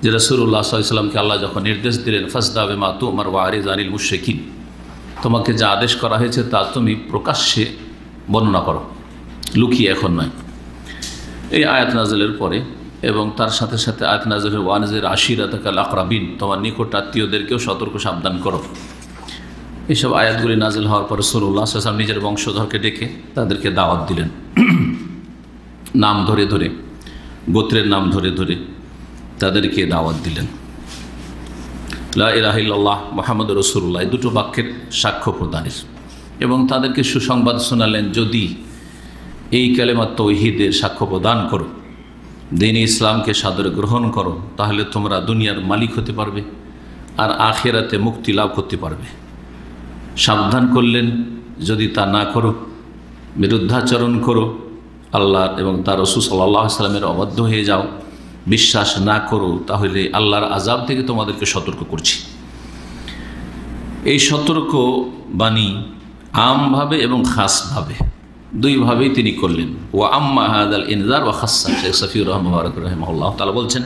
যে রাসূলুল্লাহ সাল্লাল্লাহু আলাইহি ওয়াসাল্লামকে আল্লাহ যখন নির্দেশ দিলেন ফাসদা বিমা তু'মার ওয়ারিজ আনিল মুশরিকিন, তোমাকে যা আদেশ করা হয়েছে তা তুমি প্রকাশ্যে বর্ণনা করো, লুকিয়ে এখন নয়। এই আয়াত নাযিলের পরে এবং তার সাথে সাথে আয়াত নাযিলের ওয়ানজির আশিরাতাকাল আকরাবিন, তোমার নিকট আত্মীয়দেরকেও সতর্ক সাবধান করো। এইসব আয়াতগুলি নাজিল হওয়ার পরে রাসূলুল্লাহ সাল্লাল্লাহু আলাইহি ওয়াসাল্লাম নিজের বংশধরকে ডেকে তাদেরকে দাওয়াত দিলেন, নাম ধরে ধরে, গোত্রের নাম ধরে ধরে তাদেরকে দাওয়াত দিলেন। লা ইলাহা ইল্লাল্লাহ মুহাম্মাদুর রাসূলুল্লাহ, দুটো বাক্যের সাক্ষ্য প্রদানের, এবং তাদেরকে সুসংবাদ শোনালেন, যদি এই কালেমা তাওহীদের সাক্ষ্য প্রদান করো, দ্বীন ইসলামকে সাদরে গ্রহণ করো, তাহলে তোমরা দুনিয়ার মালিক হতে পারবে আর আখিরাতে মুক্তি লাভ করতে পারবে। সাবধান করলেন, যদি তা না করো, বিরুদ্ধাচরণ করো, আল্লাহ এবং তার রাসূল সাল্লাল্লাহু আলাইহি ওয়াসাল্লামের অবাধ্য হয়ে যাও, বিশ্বাস না করো, তাহলে আল্লাহর আযাব থেকে তোমাদেরকে সতর্ক করছি। এই সতর্ক বাণী আমভাবে এবং খাসভাবে, দুইভাবেই তিনি করলেন। ওয়া আম্মা হাযাল ইনজার ওয়া খাসসা, শেখ সফিউর রহমান রাহিমাহুল্লাহ তাআলা বলছেন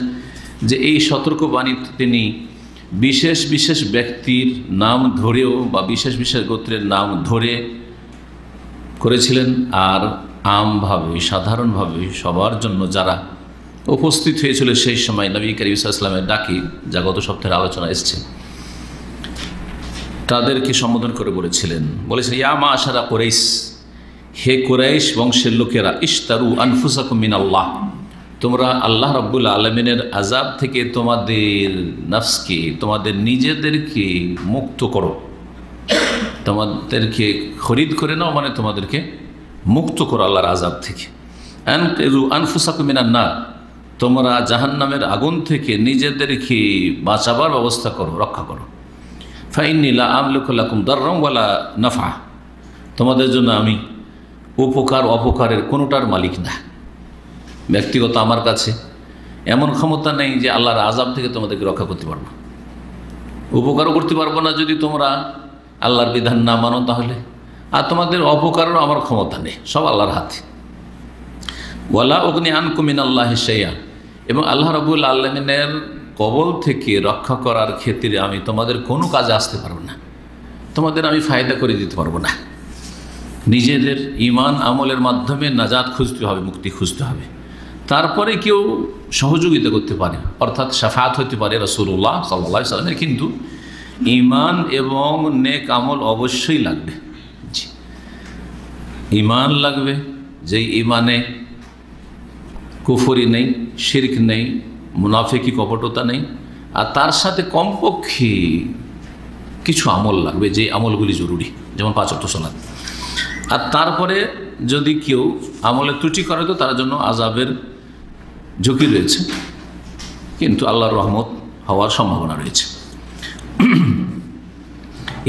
যে এই সতর্ক বাণী তিনি বিশেষ বিশেষ ব্যক্তির নাম ধরেও বা বিশেষ বিশেষ গোত্রের নাম ধরে করেছিলেন, আর আমভাবে সাধারণভাবে সবার জন্য যারা উপস্থিত হয়েছিল সেই সময় নবী করিম সাল্লাল্লাহু আলাইহি ওয়াসাল্লামের ডাকে, যা গত সপ্তাহের আলোচনা এসছে, তাদেরকে সম্বোধন করে বলেছিলেন ইয়া মাশারা কুরাইশ, হে কুরাইশ বংশের লোকেরা, ইশতারু আনফুসাকুম মিনাল্লাহ, তোমরা আল্লাহ রাব্বুল আলামিনের আযাব থেকে তোমাদের নফসকে, তোমাদের নিজেদেরকে মুক্ত করো, তোমাদেরকে খরিদ করে নাও, মানে তোমাদেরকে মুক্ত করো আল্লাহর আযাব থেকে। আনকিযু আনফুসাকুম মিনান নার, তোমরা জাহান্নামের আগুন থেকে নিজেদেরকে বাঁচাবার ব্যবস্থা করো, রক্ষা করো। ফাইন্নী লা আমলিকু লাকুম দাররান ওয়ালা নাফা, তোমাদের জন্য আমি উপকার অপকারের কোনোটার মালিক না। ব্যক্তিগত আমার কাছে এমন ক্ষমতা নেই যে আল্লাহর আযাব থেকে তোমাদেরকে রক্ষা করতে পারবো, উপকারও করতে পারবো না যদি তোমরা আল্লাহর বিধান না মানো, তাহলে আর তোমাদের অপকারেরও আমার ক্ষমতা নেই, সব আল্লাহর হাতে। ওয়ালা উগনি আনকুম মিনাল্লাহি শাইআ, এবং আল্লাহ রাব্বুল আলামিনের কবল থেকে রক্ষা করার ক্ষেত্রে আমি তোমাদের কোনো কাজে আসতে পারবো না, তোমাদের আমি ফায়দা করে দিতে পারবো না। নিজেদের ঈমান আমলের মাধ্যমে নাজাত খুঁজতে হবে, মুক্তি খুঁজতে হবে। তারপরে কেউ সহযোগিতা করতে পারে, অর্থাৎ শাফাআত হতে পারে রাসূলুল্লাহ সাল্লাল্লাহু আলাইহি ওয়াসাল্লামের, কিন্তু ঈমান এবং নেক আমল অবশ্যই লাগবে। ঈমান লাগবে, যেই ঈমানে কুফরি নেই, শিরক নেই, মুনাফিকি কপটতা নেই, আর তার সাথে কমপক্ষে কিছু আমল লাগবে, যে আমলগুলি জরুরি, যেমন 5 ওয়াক্ত সালাত। আর তারপরে যদি কেউ আমলে ত্রুটি করে তো তার জন্য আযাবের ঝুঁকি রয়েছে, কিন্তু আল্লাহর রহমত হওয়ার সম্ভাবনা রয়েছে।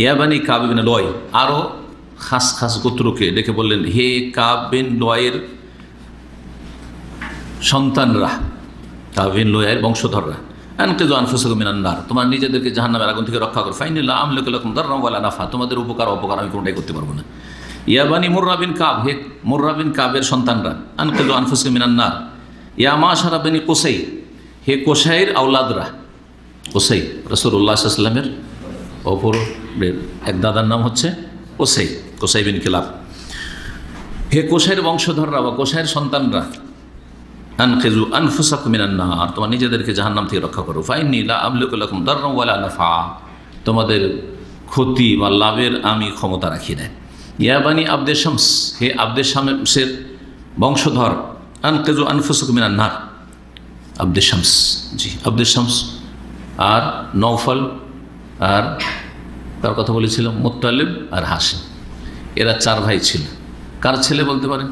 ইয়া বানি কাব বিন লয়, আরও খাস খাস গোত্রকে ডেকে বললেন, হে কাব বিন লয়ের সন্তানরা, কাব বিন লয়ের বংশধররা, আনকিযু আনফুসাকুম মিনান নার, তোমার নিজেদেরকে জাহান্নামের আগুন থেকে রক্ষা করো। ফাইন্নী লা আমলিকু লাকুম দাররান ওয়ালা নাফা, তোমাদের উপকার অপকার আমি কোনোটাই করতে পারবো না। ইয়া বানি মুররা বিন কাব, হে মুররা বিন কাবের সন্তানরা, আনকিযু আনফুসাকুম মিনান নার। ইয়া মাশারা বনি কুসাই, হে কোসাইর আওলাদরা, কোসাই রাসূলুল্লাহ সাল্লাল্লাহু আলাইহি ওয়াসাল্লামের অপর এক দাদার নাম হচ্ছে কোসাই, কোসাই বিন কিলাব। হে কোসাইর বংশধররা বা কোসাইর সন্তানরা, আনকিযু আনফুসাকুম মিনান নার, তোমার নিজেদেরকে জাহান্নাম থেকে রক্ষা করো। ফাইন্নী লা আমলিকু লাকুম দাররান ওয়ালা নাফা, তোমাদের ক্ষতি বা লাভের আমি ক্ষমতা রাখি না। ইয়া বানি আব্দে শামস, হে আব্দে শামসের বংশধর, আনকিযু আনফুসাকুম মিনান নার। আব্দে শামস, জি আব্দে শামস আর নওফল আর তার কথা বলেছিলাম মুত্তালিব আর হাশিম, এরা 4 ভাই ছিল। কার ছেলে বলতে পারেন?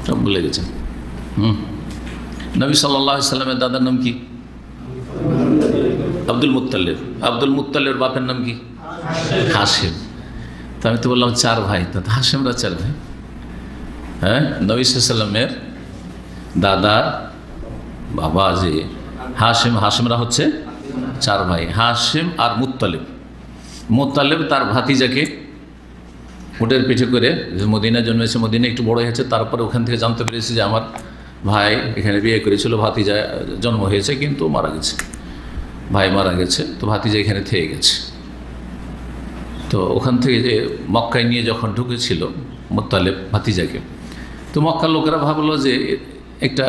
সব ভুলে গেছেন। নবী সাল্লাল্লাহু আলাইহি ওয়াসাল্লামের দাদার নাম কি? Abdul Muttalib. আব্দুল মুত্তালিবের বাপের নাম কি? হাশিম। তো আমি তো বললাম 4 ভাই, তো হাশিমরা 4 ভাই। হ্যাঁ, নবী সাল্লাল্লাহু আলাইহি ওয়াসাল্লামের দাদার বাবা যে হাশিম, হাশিমরা হচ্ছে 4 ভাই, হাশিম আর মুত্তালিব। মুত্তালিব তার ভাতিজাকে উটের পিঠে করে মদিনায় জন্মেছে, মদিনা একটু বড় হয়েছে, তারপরে ওখান থেকে জানতে পেরেছি যে আমার ভাই এখানে বিয়ে করেছিল, ভাতিজা জন্ম হয়েছে কিন্তু মারা গেছে, ভাই মারা গেছে, তো ভাতিজা এখানে থেকে গেছে। তো ওখান থেকে যে মক্কায় নিয়ে যখন ঢুকেছিল মুত্তালেব ভাতিজাকে, তো মক্কার লোকেরা ভাবলো যে একটা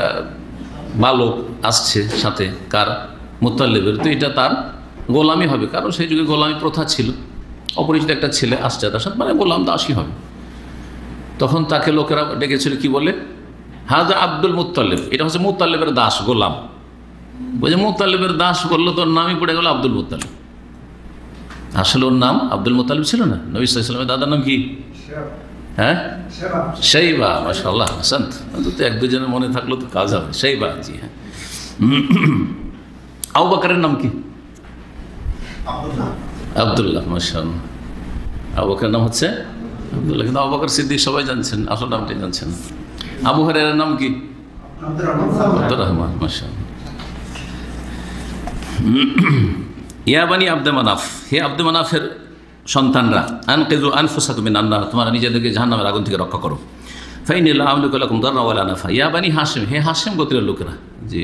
বালক আসছে সাথে, কার? মুত্তালেবের, তো এটা তার গোলামি হবে, কারণ সেই যুগে গোলামি প্রথা ছিল। অপরিচিত একটা ছেলে আসছে তার সাথে, মানে গোলাম দাসী হবে। তখন তাকে লোকেরা ডেকেছিল কি বলে? হাজা আব্দুল মুত্তালেব, এটা হচ্ছে মুত্তালেবের দাস, গোলাম। ওই যে মুত্তালেবের দাস বললো, তোর নামই পড়ে গেল আব্দুল মুত্তালেব। আসলে ওর নাম আব্দুল মুত্তালেব ছিল না। নবী সাল্লাল্লাহু আলাইহি ওয়াসাল্লামের দাদার নাম কি? হ্যাঁ, শাইবা। মাশাআল্লাহ, হাসান্ত। তো এক দুজনের মনে থাকলো তো কাজ হবে। শাইবা, জি হ্যাঁ। আবু বকরের নাম কি? আব্দুল্লাহ। মাশাআল্লাহ, আবু বকরের নাম হচ্ছে আব্দুল্লাহ, কিন্তু আবু বকর সিদ্দিক সবাই জানছেন, আসল নামটি জানছেন। আবু হুরায়রার নাম কি? আব্দুর রহমান। মাশাআল্লাহ। ইয়া বানি আব্দে মানাফ, হে আব্দে মানাফের সন্তানরা, আনকিযু আনফুসাকুম মিনান নার, তোমরা নিজেদেরকে জাহান্নামের আগুন থেকে রক্ষা করো। ফাইন্নী লা আমলিকু লাকুম দাররা ওয়ালা নাফা। ইয়া বানি হাশিম, হে হাশিম গোত্রের লোকেরা। জি,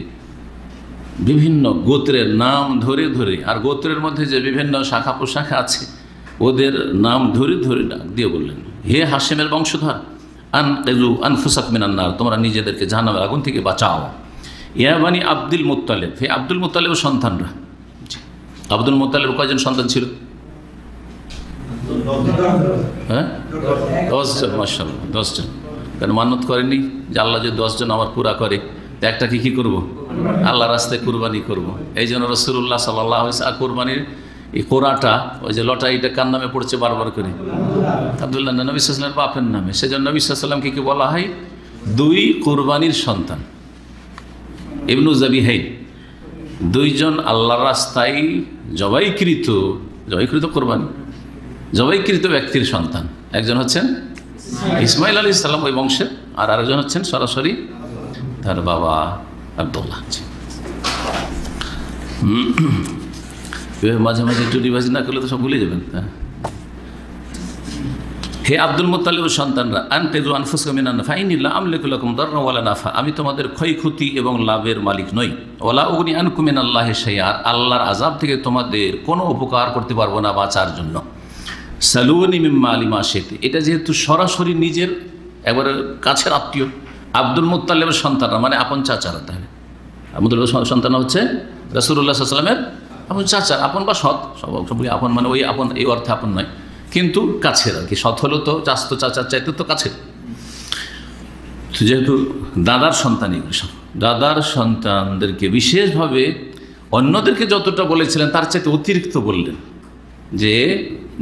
বিভিন্ন গোত্রের নাম ধরে ধরে, আর গোত্রের মধ্যে যে বিভিন্ন শাখা প্রশাখা আছে ওদের নাম ধরে ধরে দিয়ে বললেন, হে হাশিমের বংশধর, আনকিযু আনফুসাকুম মিনান নার, তোমরা নিজেদেরকে জাহান্নামের আগুন থেকে বাঁচাও। ইয়া বানি আব্দুল মুত্তালিব, হে আব্দুল মুত্তালিবের সন্তানরা। আব্দুল মুত্তালিব কয়জন সন্তান ছিল? হ্যাঁ, 10 জন। মাশাআল্লাহ, 10 জন। কেন মান্নত করেনি যে আল্লাহ যদি 10 জন আমার পুরা করে, তো একটাকে কি করব? আল্লাহ রাস্তায় কুরবানি করব। এই জন্য রাসূলুল্লাহ সাল্লাল্লাহু আলাইহি ওয়াসাল্লাম কুরবানির এই কোরাটা, ওই যে লটারিটা কার নামে পড়ছে বারবার করে? আব্দুল্লাহ, নবী সাল্লাল্লাহু আলাইহি ওয়াসাল্লামের বাপের নামে। সেজন্য নবী সাল্লাল্লাহু আলাইহি ওয়াসাল্লামকে কি বলা হয়? 2 কুরবানির সন্তান, ইবনু যাবিহাইন। 2 জন আল্লাহর রাস্তায় জবাইকৃত কোরবানি, জবাইকৃত ব্যক্তির সন্তান। একজন হচ্ছেন ইসমাইল আলাইহিস সালাম ওই বংশের, আর আরেকজন হচ্ছেন সরাসরি তার বাবা আব্দুল্লাহ। মাঝে মাঝে একটু রিভাইজ না করলে তো সব ভুলে যাবেন। হে আব্দুল মুত্তালিবের সন্তানরা, আনকিযু আনফুসাকুম মিনান নার, ফাইন্নী লা আমলিকু লাকুম দাররা ওয়ালা নাফা, আমি তোমাদের ক্ষয়ক্ষতি এবং লাভের মালিক নই। ওয়ালা উগনি আনকুম মিনাল্লাহি শাইআ, আল্লাহর আযাব থেকে তোমাদের কোনো উপকার করতে পারবো না বাঁচার জন্য। সালুনি মিম্মা আলিমা শি'তু, এটা যেহেতু সরাসরি নিজের একবারে কাছের আত্মীয়, আব্দুল মুত্তালিবের সন্তানরা মানে আপন চাচারা। তাহলে আব্দুল সন্তান হচ্ছে রাসূলুল্লাহ সাল্লাল্লাহু আলাইহি ওয়াসাল্লামের আপন চাচা, আপন বা সৎ, সবই আপন, মানে ওই আপন এই অর্থে আপন নয়, কিন্তু কাছের আর কি। সৎ হলো তো চাচার চাইতে তো কাছের। যেহেতু দাদার সন্তান, এগুলো সব দাদার সন্তানদেরকে বিশেষভাবে অন্যদেরকে যতটা বলেছিলেন তার চাইতে অতিরিক্ত বললেন যে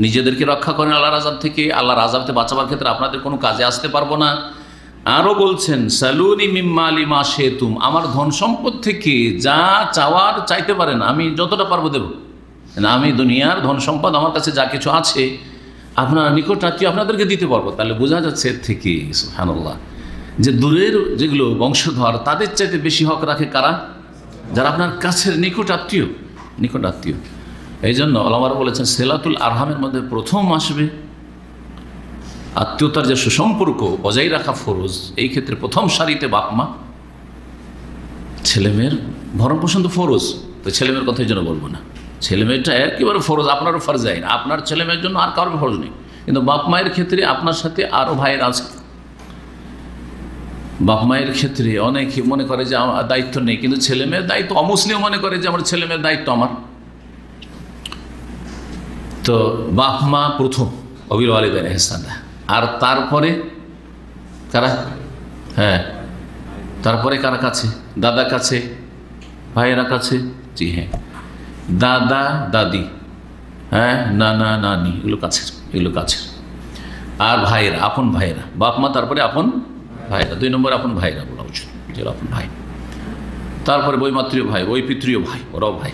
নিজেদেরকে রক্ষা করেন আল্লাহর আযাব থেকে, আল্লাহর আযাব থেকে বাঁচাবার ক্ষেত্রে আপনাদের কোনো কাজে আসতে পারবো না। আরও বলছেন, সালুনি মিম্মা লিমা শেতুম, আমার ধন সম্পদ থেকে যা চাওয়ার চাইতে পারেন, আমি যতটা পারবো দেব। আমি দুনিয়ার ধন সম্পদ আমার কাছে যা কিছু আছে আপনার নিকট আত্মীয় আপনাদেরকে দিতে পারবো। তাহলে বোঝা যাচ্ছে এর থেকে সুবহানাল্লাহ যে দূরের যেগুলো বংশধর তাদের চাইতে বেশি হক রাখে কারা? যারা আপনার কাছের নিকট আত্মীয়। এই জন্য ওলামারা বলেছেন সিলাতুল আরহামের মধ্যে প্রথম আসবে আত্মীয়তার যে সুসম্পর্ক বজায় রাখা ফরজ। এই ক্ষেত্রে প্রথম সারিতে বাপ মা, ছেলেমেয়ের ভরণ পোষণ তো ফরজ, তো ছেলেমেয়ের কথা এই জন্য বলবো না। ছেলেমেয়েটা একেবারে ফরজ, আপনারও ফরজ যায় না, আপনার ছেলেমেয়ের জন্য আর কারোর ফরজ নেই। কিন্তু বাপ মায়ের ক্ষেত্রে আপনার সাথে আরও ভাইয়ের আছে। বাপ মায়ের ক্ষেত্রে অনেকে মনে করে যে আমার দায়িত্ব নেই, কিন্তু ছেলেমেয়ের দায়িত্ব, অমুসলিম মনে করে যে আমার ছেলেমেয়ের দায়িত্ব আমার। তো বাপ মা প্রথম, অবিল ওয়ালিদাইন ইহসানা, আর তারপরে কারা? হ্যাঁ, তারপরে কারা কাছে? দাদা কাছে, ভাইয়েরা কাছে। জি হ্যাঁ, দাদা দাদি, হ্যাঁ, নানা নানি, এগুলো কাছের। আর ভাইয়েরা, আপন ভাইয়েরা, বাপ মা তারপরে আপন ভাইরা, 2 নম্বর আপন ভাইরা বলা উচিত, যেটা আপন ভাই। তারপরে বৈমাত্রীয় ভাই, বৈপিত্রীয় ভাই, ওরাও ভাই।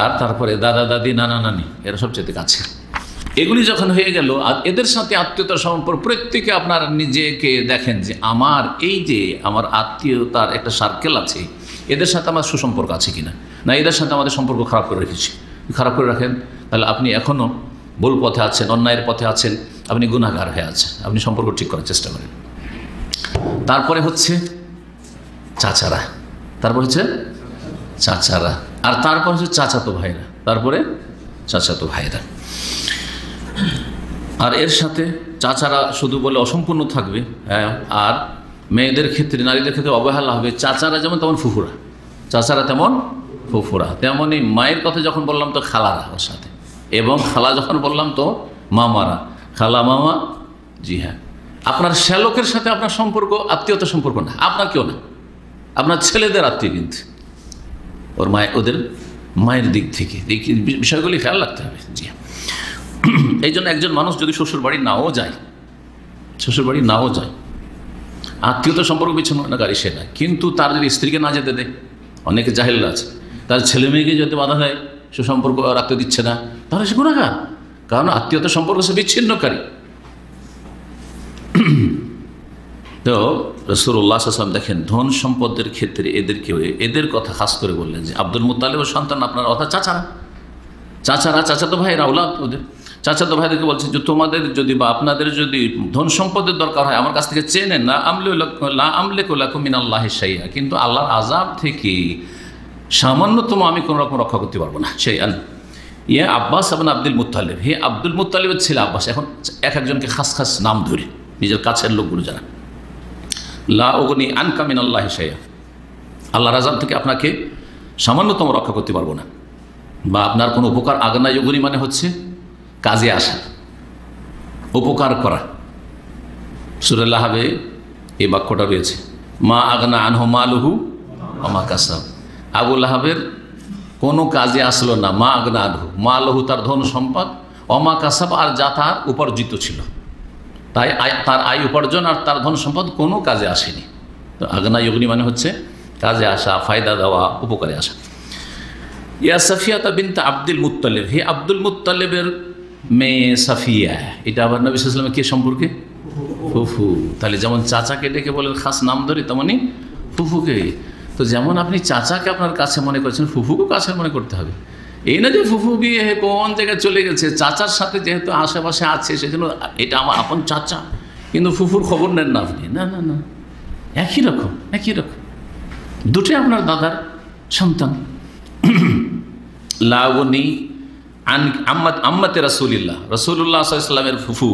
আর তারপরে দাদা দাদি, নানা নানি, এরা সবচেয়ে কাছে। এগুলি যখন হয়ে গেল, আর এদের সাথে আত্মীয়তার সম্পর্ক, প্রত্যেকে আপনার নিজেকে দেখেন যে আমার এই যে আমার আত্মীয়তার একটা সার্কেল আছে, এদের সাথে আমার সুসম্পর্ক আছে কিনা, না এদের সাথে আমাদের সম্পর্ক খারাপ করে রেখেছি। খারাপ করে রাখেন তাহলে আপনি এখনও ভুল পথে আছেন, অন্যায়ের পথে আছেন, আপনি গুনাহগার হয়ে আছেন। আপনি সম্পর্ক ঠিক করার চেষ্টা করেন। তারপরে হচ্ছে চাচারা, তারপর হচ্ছে চাচারা, আর তারপর হচ্ছে চাচাতো ভাইরা, তারপরে চাচাতো ভাইরা। আর এর সাথে চাচারা শুধু বলে অসম্পূর্ণ থাকবে, হ্যাঁ, আর মেয়েদের ক্ষেত্রে, নারীদের ক্ষেত্রে অবহেলা হবে। চাচারা যেমন তেমন ফুফুরা, চাচারা তেমন ফুফুরা, তেমনই মায়ের কথা যখন বললাম তো খালারা ওর সাথে, এবং খালা যখন বললাম তো মামারা, খালা মামা। জি হ্যাঁ, আপনার শ্যালকের সাথে আপনার সম্পর্ক আত্মীয়তা সম্পর্ক না, আপনার কেউ না, আপনার ছেলেদের আত্মীয়, কিন্তু ওর মায়ের, ওদের মায়ের দিক থেকে বিষয়গুলি খেয়াল রাখতে হবে। জি হ্যাঁ, এই জন্য একজন মানুষ যদি শ্বশুর বাড়ি নাও যায়, শ্বশুর বাড়ি নাও যায়, আত্মীয়তা সম্পর্ক বিচ্ছিন্নকারী সে না, কিন্তু তার যদি স্ত্রীকে না যেতে দেয়, অনেকে জাহেলরা আছে, তার ছেলে মেয়েকে যেতে বাধা দেয়, সে সম্পর্ক রাখতে দিচ্ছে না, তাহলে সে গুনাহগার, কারণ আত্মীয়তা সম্পর্ক সে বিচ্ছিন্নকারী। তো রাসূলুল্লাহ সাল্লাল্লাহু আলাইহি ওয়াসাল্লাম দেখেন ধন সম্পদের ক্ষেত্রে এদের কথা খাস করে বললেন যে আব্দুল মুত্তালিবের সন্তান আপনারা, অর্থাৎ চাচারা, চাচাতো ভাইরা, আওলাদ, ওদের চাচাতো ভাইদেরকে বলছেন যে তোমাদের যদি বা আপনাদের যদি ধন সম্পদের দরকার হয় আমার কাছ থেকে চেয়ে নেন, লা আমলিকু লাকুম মিনাল্লাহি শাইআ, কিন্তু আল্লাহর আযাব থেকে সামান্যতম আমি কোনো রকম রক্ষা করতে পারবো না। শাইআন, ইয়ে আব্বাস ইবনে আব্দুল মুত্তালিব, হে আব্দুল মুত্তালিবের ছেলে আব্বাস। এখন একজনকে খাস খাস নাম ধরে, নিজের কাছের লোকগুলো যারা, লা উগনি আনকা মিনাল্লাহি শাইআ, আল্লাহর আযাব থেকে আপনাকে সামান্যতম রক্ষা করতে পারবো না, বা আপনার কোনো উপকার, আগনা ইউগনি মানে হচ্ছে কাজে আসা, উপকার করা। সূরা লাহাবে এই বাক্যটা রয়েছে, মা আগনা আনহু মালুহু ওয়া মা কাসাব, আবু লাহাবের কোনো কাজে আসলো না, মা আগনা আনহু মালুহু, তার ধন সম্পদ, ওয়া মা কাসাব, আর যা তার উপার্জিত ছিল, তাই তার আয় উপার্জন আর তার ধন সম্পদ কোনো কাজে আসেনি। তো আগনা ইউগনি মানে হচ্ছে কাজে আসা, ফায়দা দেওয়া, উপকারে আসা। ইয়া সাফিয়াতা বিনতে আব্দুল মুত্তালিব, হে আব্দুল মুত্তালিবের মেয়ে সাফিয়া, এটা আবার নবী সাল্লাল্লাহু আলাইহি ওয়াসাল্লাম কে সম্পর্কে? ফুফু। তাহলে যেমন চাচাকে ডেকে বলেন খাস নাম ধরে, তেমনই ফুফুকে। তো যেমন আপনি চাচাকে আপনার কাছে মনে করছেন, ফুফুকেও কাছে মনে করতে হবে। এই না যে ফুফু বিয়ে কোন জায়গায় চলে গেছে, চাচার সাথে যেহেতু আশেপাশে আছে সেজন্য এটা আমার আপন চাচা, কিন্তু ফুফুর খবর নেন না আপনি, না না না, একই রকম, একই রকম, দুটোই আপনার দাদার সন্তান। লাউনি আম্মাতে রাসূলিল্লাহ, রাসূলুল্লাহ সাল্লাল্লাহু আলাইহি ওয়াসাল্লামের ফুফু,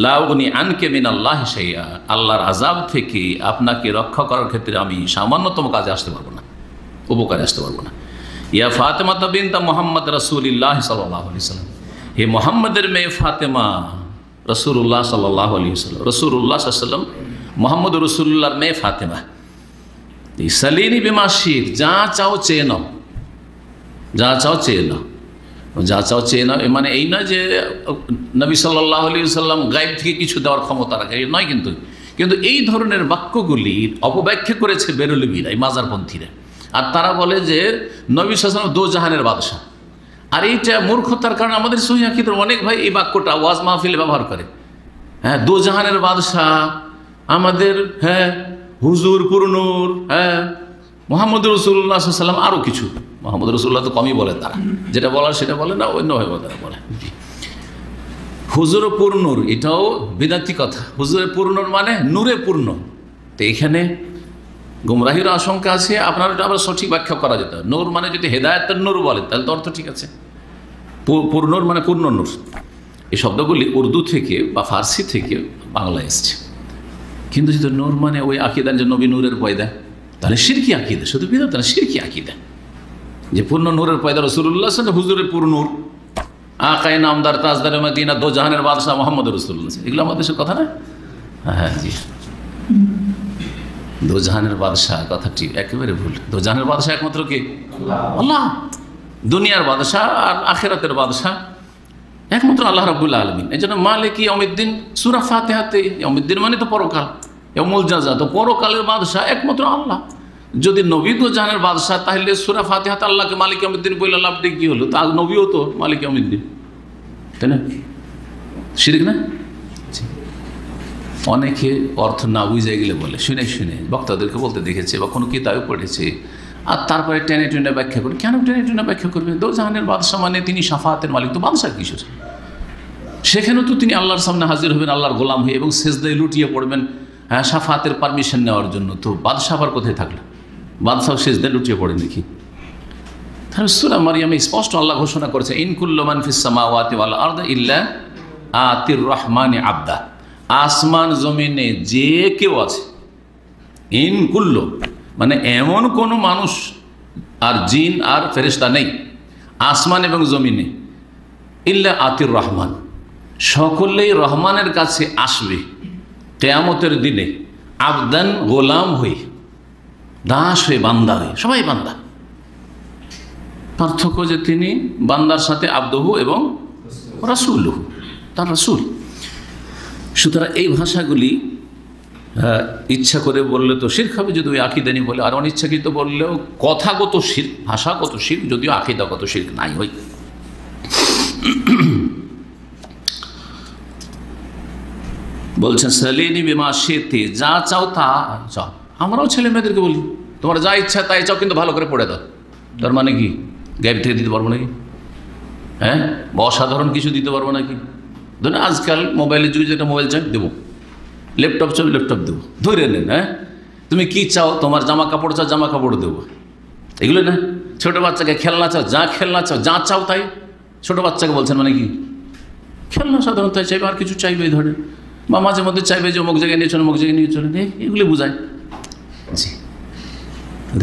লাউনি আনকে মিনাল্লাহি শাইআ, আল্লাহর আযাব থেকে আপনাকে রক্ষা করার ক্ষেত্রে আমি সামান্যতম কাজে আসতে পারবো না, উপকারে আসতে পারবো না। ইয়া ফাতেমা বিনতে মুহাম্মদ রাসূলুল্লাহ সাল্লাল্লাহু আলাইহি ওয়াসাল্লাম, হে মুহাম্মদের মেয়ে ফাতেমা, রাসূলুল্লাহ সাল্লাল্লাহু আলাইহি ওয়াসাল্লাম, রাসূলুল্লাহ সাল্লাল্লাহু আলাইহি ওয়াসাল্লাম মুহাম্মদ রাসূলুল্লাহর মেয়ে ফাতেমা, সালিনি বিমা শি'ত, যা চাও চেয়ে নাও, যা চাও চেয়ে নাও, যা চাও চেয়ে নাও, মানে এই নয় যে নবী সাল্লাল্লাহু আলাইহি ওয়াসাল্লাম গায়েব থেকে কিছু দেওয়ার ক্ষমতা রাখে, এই নয়, কিন্তু এই ধরনের বাক্যগুলির অপব্যাখ্যা করেছে বেরলভীরা, এই মাজারপন্থীরা। আর তারা বলে যে নবী সাল্লাল্লাহু আলাইহি ওয়াসাল্লাম দো জাহানের বাদশাহ। আর এইটা মূর্খতার কারণে আমাদের সহিহ আকীদার অনেক ভাই এই বাক্যটা ওয়াজ মাহফিলে ব্যবহার করে। হ্যাঁ, দো জাহানের বাদশাহ আমাদের, হ্যাঁ, হুজুর পুরনুর, হ্যাঁ, মুহাম্মদ রাসূলুল্লাহ সাল্লাল্লাহু আলাইহি ওয়াসাল্লাম, আরও কিছু। মুহাম্মদ রাসূলুল্লাহ তো কমই বলে, তারা যেটা বলার সেটা বলে না, অন্যভাবে তারা বলে। হুজুর পূর্ণুর, এটাও বিদাতি কথা। হুজুরে পূর্ণুর মানে নূরে পূর্ণ। তো এখানে গুমরাহির আশঙ্কা আছে, আপনার এটা আবার সঠিক ব্যাখ্যা করা যেত। নূর মানে যদি হেদায়েতের নূর বলে তাহলে তো অর্থ ঠিক আছে, পূর্ণুর মানে পূর্ণ নূর। এই শব্দগুলি উর্দু থেকে বা ফার্সি থেকে বাংলায় এসছে, কিন্তু যদি নূর মানে ওই আকিদার যে নবী নূরের পয়দা, তাহলে শিরকি আকিদা, শুধু বিদাত না, শিরকি আকিদা, যে পূর্ণ নূরের পয়দা রাসূলুল্লাহ সাল্লাল্লাহু আলাইহি ওয়াসাল্লাম, হুজুরে পূর্ণুর, আকায়ে নামদার, তাজদারে মদিনা, দো জাহানের বাদশাহ মুহাম্মদ রাসূলুল্লাহ, এগুলো আমাদের দেশের কথা না। হ্যাঁ জি, দো জাহানের বাদশাহ কথাটি একেবারে ভুল। দো জাহানের বাদশাহ একমাত্র কে? আল্লাহ। দুনিয়ার বাদশাহ আর আখিরাতের বাদশাহ একমাত্র আল্লাহ রাব্বুল আলামিন। এই জন্য মালিক ইয়াউমিদ্দিন, সূরা ফাতিহাতে ইয়াউমিদ্দিন মানে তো পরকাল, ইয়াউমুল জাযা, তো পরকালের বাদশাহ একমাত্র আল্লাহ। যদি নবী দো জাহানের বাদশাহ, তাহলে সূরা ফাতিহাতে আল্লাহকে মালিক ইয়াউমিদ্দিন বলে লাভটি কি হলো? তা নবীও তো মালিক ইয়াউমিদ্দিন, তাই না? শিরক না? অনেকে অর্থ না বুঝে গেলে বলে, শুনে শুনে বক্তাদেরকে বলতে দেখেছে বা কোনো কিতাবে পড়েছে, আর তারপরে টেনে টেনে ব্যাখ্যা করে। কেন টেনে টেনে ব্যাখ্যা করবে? দো জাহানের বাদশাহ মানে তিনি শাফাআতের মালিক, তো বাদশাহ কিসের? সেখানেও তো তিনি আল্লাহর সামনে হাজির হবেন আল্লাহর গোলাম হয়ে, এবং সেজদায় লুটিয়ে পড়বেন হ্যাঁ সাফাতের পারমিশন নেওয়ার জন্য, তো বাদশাহ আবার কোথায় থাকলো? বাদশাহ সেজদায় লুটিয়ে পড়ে দেখি। তাহলে সূরা মারইয়ামে স্পষ্ট আল্লাহ ঘোষণা করেছে, ইন কুল্লু মান ফিস সামাওয়াতি ওয়াল আরদি ইল্লা আতির রহমানি আবদা। আসমান জমিনে যে কেউ আছে, ইন কুল্লু মানে এমন কোনো মানুষ আর জিন আর ফেরেশতা নেই আসমান এবং জমিনে, ইল্লা আতির রহমান, সকলেই রহমানের কাছে আসবে কিয়ামতের দিনে, আবদান গোলাম হয়ে, দাস হয়ে, বান্দা হয়ে, সবাই বান্দা। পার্থক্য যে তিনি বান্দার সাথে আব্দহু এবং রাসূলহু, তার রাসূল। সুতরাং এই ভাষাগুলি ইচ্ছা করে বললে তো শিরক হবে, যদি ওই আকীদা নিয়ে বলে, আর অনিচ্ছাকৃত বললেও কথাগত শিরক, ভাষাগত শিরক, যদিও আকীদাগত শিরক নাই হয়। বলছেন সালিনি বিমা শিতি, যা চাও তা চাও। আমরাও ছেলে মেয়েদেরকে বলি তোমার যা ইচ্ছা তাই চাও, কিন্তু ভালো করে পড়ে দাও। তার মানে কি গায়েব থেকে দিতে পারবো নাকি? হ্যাঁ, অসাধারণ কিছু দিতে পারবো নাকি? ধরুন আজকাল মোবাইলের যুগে যেটা মোবাইল চাই দেবো, ল্যাপটপ চাও ল্যাপটপ দেবো, ধরে নেন। হ্যাঁ, তুমি কি চাও, তোমার জামা কাপড় চাও জামা কাপড় দেবো, এগুলো না। ছোটো বাচ্চাকে খেলনা চাও, যা খেলনা চাও, যা চাও তাই। ছোটো বাচ্চাকে বলছেন মানে কি? খেলনা সাধারণত চাইবে, আর কিছু চাইবে এই ধরনের, বা মাঝে মধ্যে চাইবে যে অমুক জায়গায় নিয়ে চলে, অমুক জায়গায় নিয়ে চলে, এগুলি বোঝায়। জি,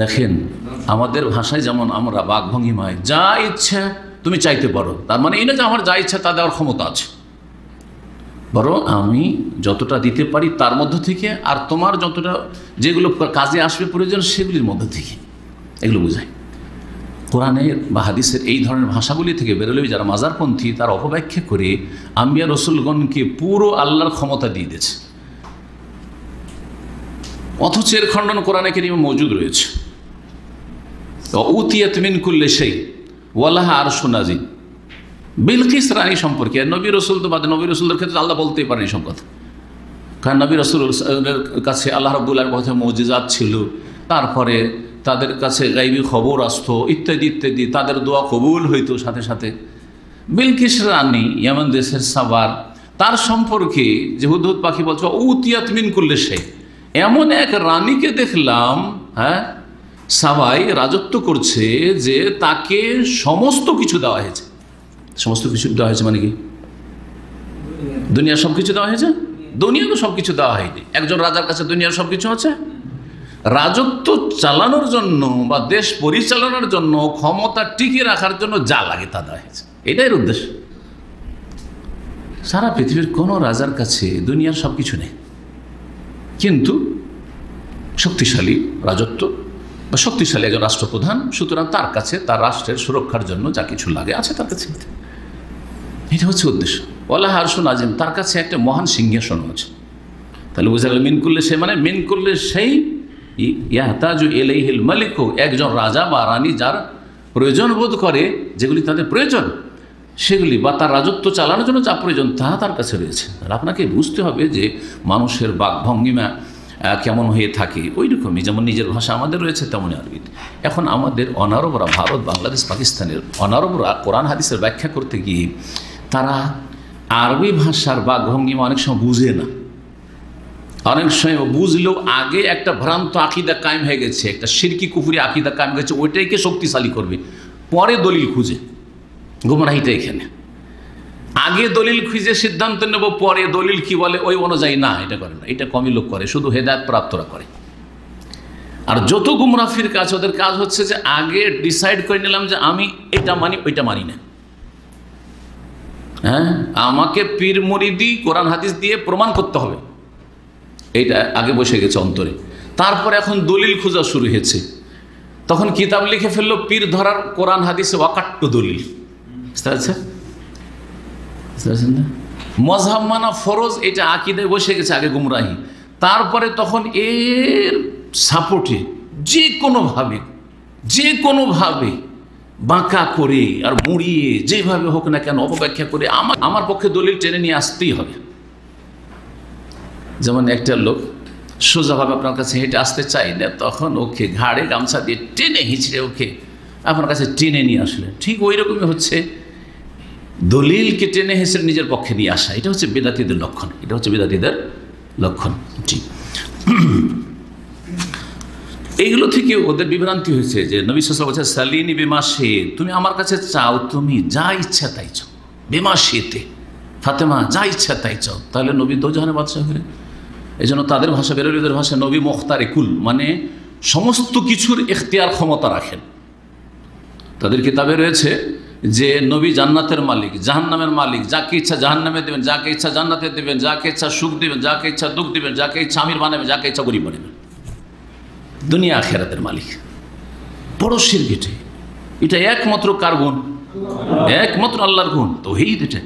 দেখেন আমাদের ভাষায় যেমন আমরা বাকভঙ্গিমায় যা ইচ্ছা তুমি চাইতে পারো, তার মানে এই না যে আমার যা ইচ্ছা তা দেওয়ার ক্ষমতা আছে, বরং আমি যতটা দিতে পারি তার মধ্য থেকে, আর তোমার যতটা যেগুলো কাজে আসবে প্রয়োজন সেগুলির মধ্য থেকে, এগুলো বোঝায়। কোরআনের বা হাদিসের এই ধরনের ভাষাগুলি থেকে বেরোলেও যারা মাজারপন্থী, তার অপব্যাখ্যা করে আম্বিয়া রসুলগণকে পুরো আল্লাহর ক্ষমতা দিয়ে দিয়েছে, অথচ এর খণ্ডন কোরআনে কারিমে মজুদ রয়েছে। উতিয়াত মিন কুল্লি শাই ওয়ালাহা আরশুন আযীম। বিলকিস রানী সম্পর্কে নবী রসুল তো বাদে, নবী রসুলদের ক্ষেত্রে আল্লাহ বলতেই পারেন সব কথা, কারণ নবী রসুলের কাছে আল্লাহ রাব্বুল আলামিনের পথে মুজিজাত ছিল, তারপরে তাদের কাছে গাইবী খবর আসতো, ইত্যাদি ইত্যাদি, তাদের দোয়া কবুল হইতো সাথে সাথে। বিলকিস রানী ইয়ামান দেশের সাবার, তার সম্পর্কে যে হুদহুদ পাখি বলছে উতিয়াত মিন কুল্লি শাই, এমন এক রানীকে দেখলাম, হ্যাঁ, সাবাই রাজত্ব করছে যে তাকে সমস্ত কিছু দেওয়া হয়েছে। সমস্ত কিছু দেওয়া হয়েছে মানে কি? দুনিয়ার সব কিছু দেওয়া হয়েছে? দুনিয়ারও সব কিছু দেওয়া হয়নি। একজন রাজার কাছে দুনিয়ার সব কিছু আছে? রাজত্ব চালানোর জন্য বা দেশ পরিচালনার জন্য, ক্ষমতা টিকিয়ে রাখার জন্য যা লাগে তা দেওয়া হয়েছে, এটাই এর উদ্দেশ্য। সারা পৃথিবীর কোনো রাজার কাছে দুনিয়ার সব কিছু নেই, কিন্তু শক্তিশালী রাজত্ব বা শক্তিশালী একজন রাষ্ট্রপ্রধান, সুতরাং তার কাছে তার রাষ্ট্রের সুরক্ষার জন্য যা কিছু লাগে আছে তার কাছে। এটা হচ্ছে উদ্দেশ্য। ওয়ালাহা আরশুন আযীম, তার কাছে একটা মহান সিংহাসন আছে। তাহলে বোঝা গেল মিন কুল্লি শাই মানে মিন কুল্লি শাই ইয়াহতাজু ইলাইহিল মালিকু, একজন রাজা বা রানী যার প্রয়োজন বোধ করে, যেগুলি তাদের প্রয়োজন সেগুলি বা তার রাজত্ব চালানোর জন্য যা প্রয়োজন তা তার কাছে রয়েছে। আর আপনাকে বুঝতে হবে যে মানুষের বাকভঙ্গিমা কেমন হয়ে থাকে, ওই রকমই যেমন নিজের ভাষা আমাদের রয়েছে তেমনই আরবি। এখন আমাদের অনারবরা, ভারত, বাংলাদেশ, পাকিস্তানের অনারবরা কোরআন হাদিসের ব্যাখ্যা করতে গিয়ে তারা আরবি ভাষার বাকভঙ্গিমা অনেক সময় বুঝে না। অনেক সময় বুঝলেও আগে একটা ভ্রান্ত আকিদা কায়েম হয়ে গেছে, একটা শিরকি কুফরি আকিদা কায়েম গেছে, ওইটাইকে শক্তিশালী করবে, পরে দলিল খুঁজে। গুমরাহিটা এখানে, আগে দলিল খুঁজে সিদ্ধান্ত নেব, পরে দলিল কি বলে ওই অনুযায়ী না, এটা করে না। এটা কমই লোক করে, শুধু হেদায়েত প্রাপ্তরা করে। আর যত গুমরাফির কাজ, ওদের কাজ হচ্ছে যে আগে ডিসাইড করে নিলাম যে আমি এটা মানি, ওইটা মানি না। হ্যাঁ, আমাকে পীর মুরিদি কোরআন হাদিস দিয়ে প্রমাণ করতে হবে, এইটা আগে বসে গেছে অন্তরে। তারপরে এখন দলিল খোঁজা শুরু হয়েছে, তখন কিতাব লিখে ফেললো পীর ধরার, কোরআন হাদিসে ওয়াকাট্টু দলিল। বুঝতে পারছেন না? মজহাব মানা ফরজ, এটা আকিদায় বসে গেছে আগে গুমরাহি। তারপরে তখন এর সাপোর্টে যে কোনোভাবে বাঁকা করে আর মুড়িয়ে যেভাবে হোক না কেন অপব্যাখ্যা করে আমার পক্ষে দলিল টেনে নিয়ে আসতেই হবে। যেমন একটা লোক সোজাভাবে আপনার কাছে হেঁটে আসতে চাই না, তখন ওকে ঘাড়ে গামছা দিয়ে টেনে হিঁচড়ে ওকে আপনার কাছে টেনে নিয়ে আসলে, ঠিক ওই রকমই হচ্ছে দলিলকে টেনে হেঁচড়ে নিজের পক্ষে নিয়ে আসা। এটা হচ্ছে বেদাতীদের লক্ষণ, এটা হচ্ছে বেদাতীদের লক্ষণ। জি। এইগুলো থেকে ওদের বিভ্রান্তি হয়েছে যে নবী সাল্লাল্লাহু আলাইহি ওয়াসাল্লাম বলছে সালিনি বিমা শিত, তুমি আমার কাছে চাও, তুমি যা ইচ্ছা তাই চাও। বিমা শিতে, ফাতেমা যা ইচ্ছা তাই চাও। তাহলে নবী দোজাহানের বাদশাহ হলেন। এই জন্য তাদের ভাষা, বেরোলিদের ভাষা, নবী মুখতারে কুল, মানে সমস্ত কিছুর এখতিয়ার ক্ষমতা রাখেন। তাদের কিতাবে রয়েছে যে নবী জান্নাতের মালিক, জাহান্নামের মালিক, যাকে ইচ্ছা জাহান্নামে দেবেন, যাকে ইচ্ছা জান্নাতে দেবেন, যাকে ইচ্ছা সুখ দেবেন, যাকে ইচ্ছা দুঃখ দেবেন, যাকে ইচ্ছা আমির বানাবেন, যাকে ইচ্ছা গরিব বানাবেন। দুনিয়া আখিরাতের মালিক। বড় শিরক এটা। এটা একমাত্র কার গুণ? একমাত্র আল্লাহর গুণ। তাওহীদ এটা।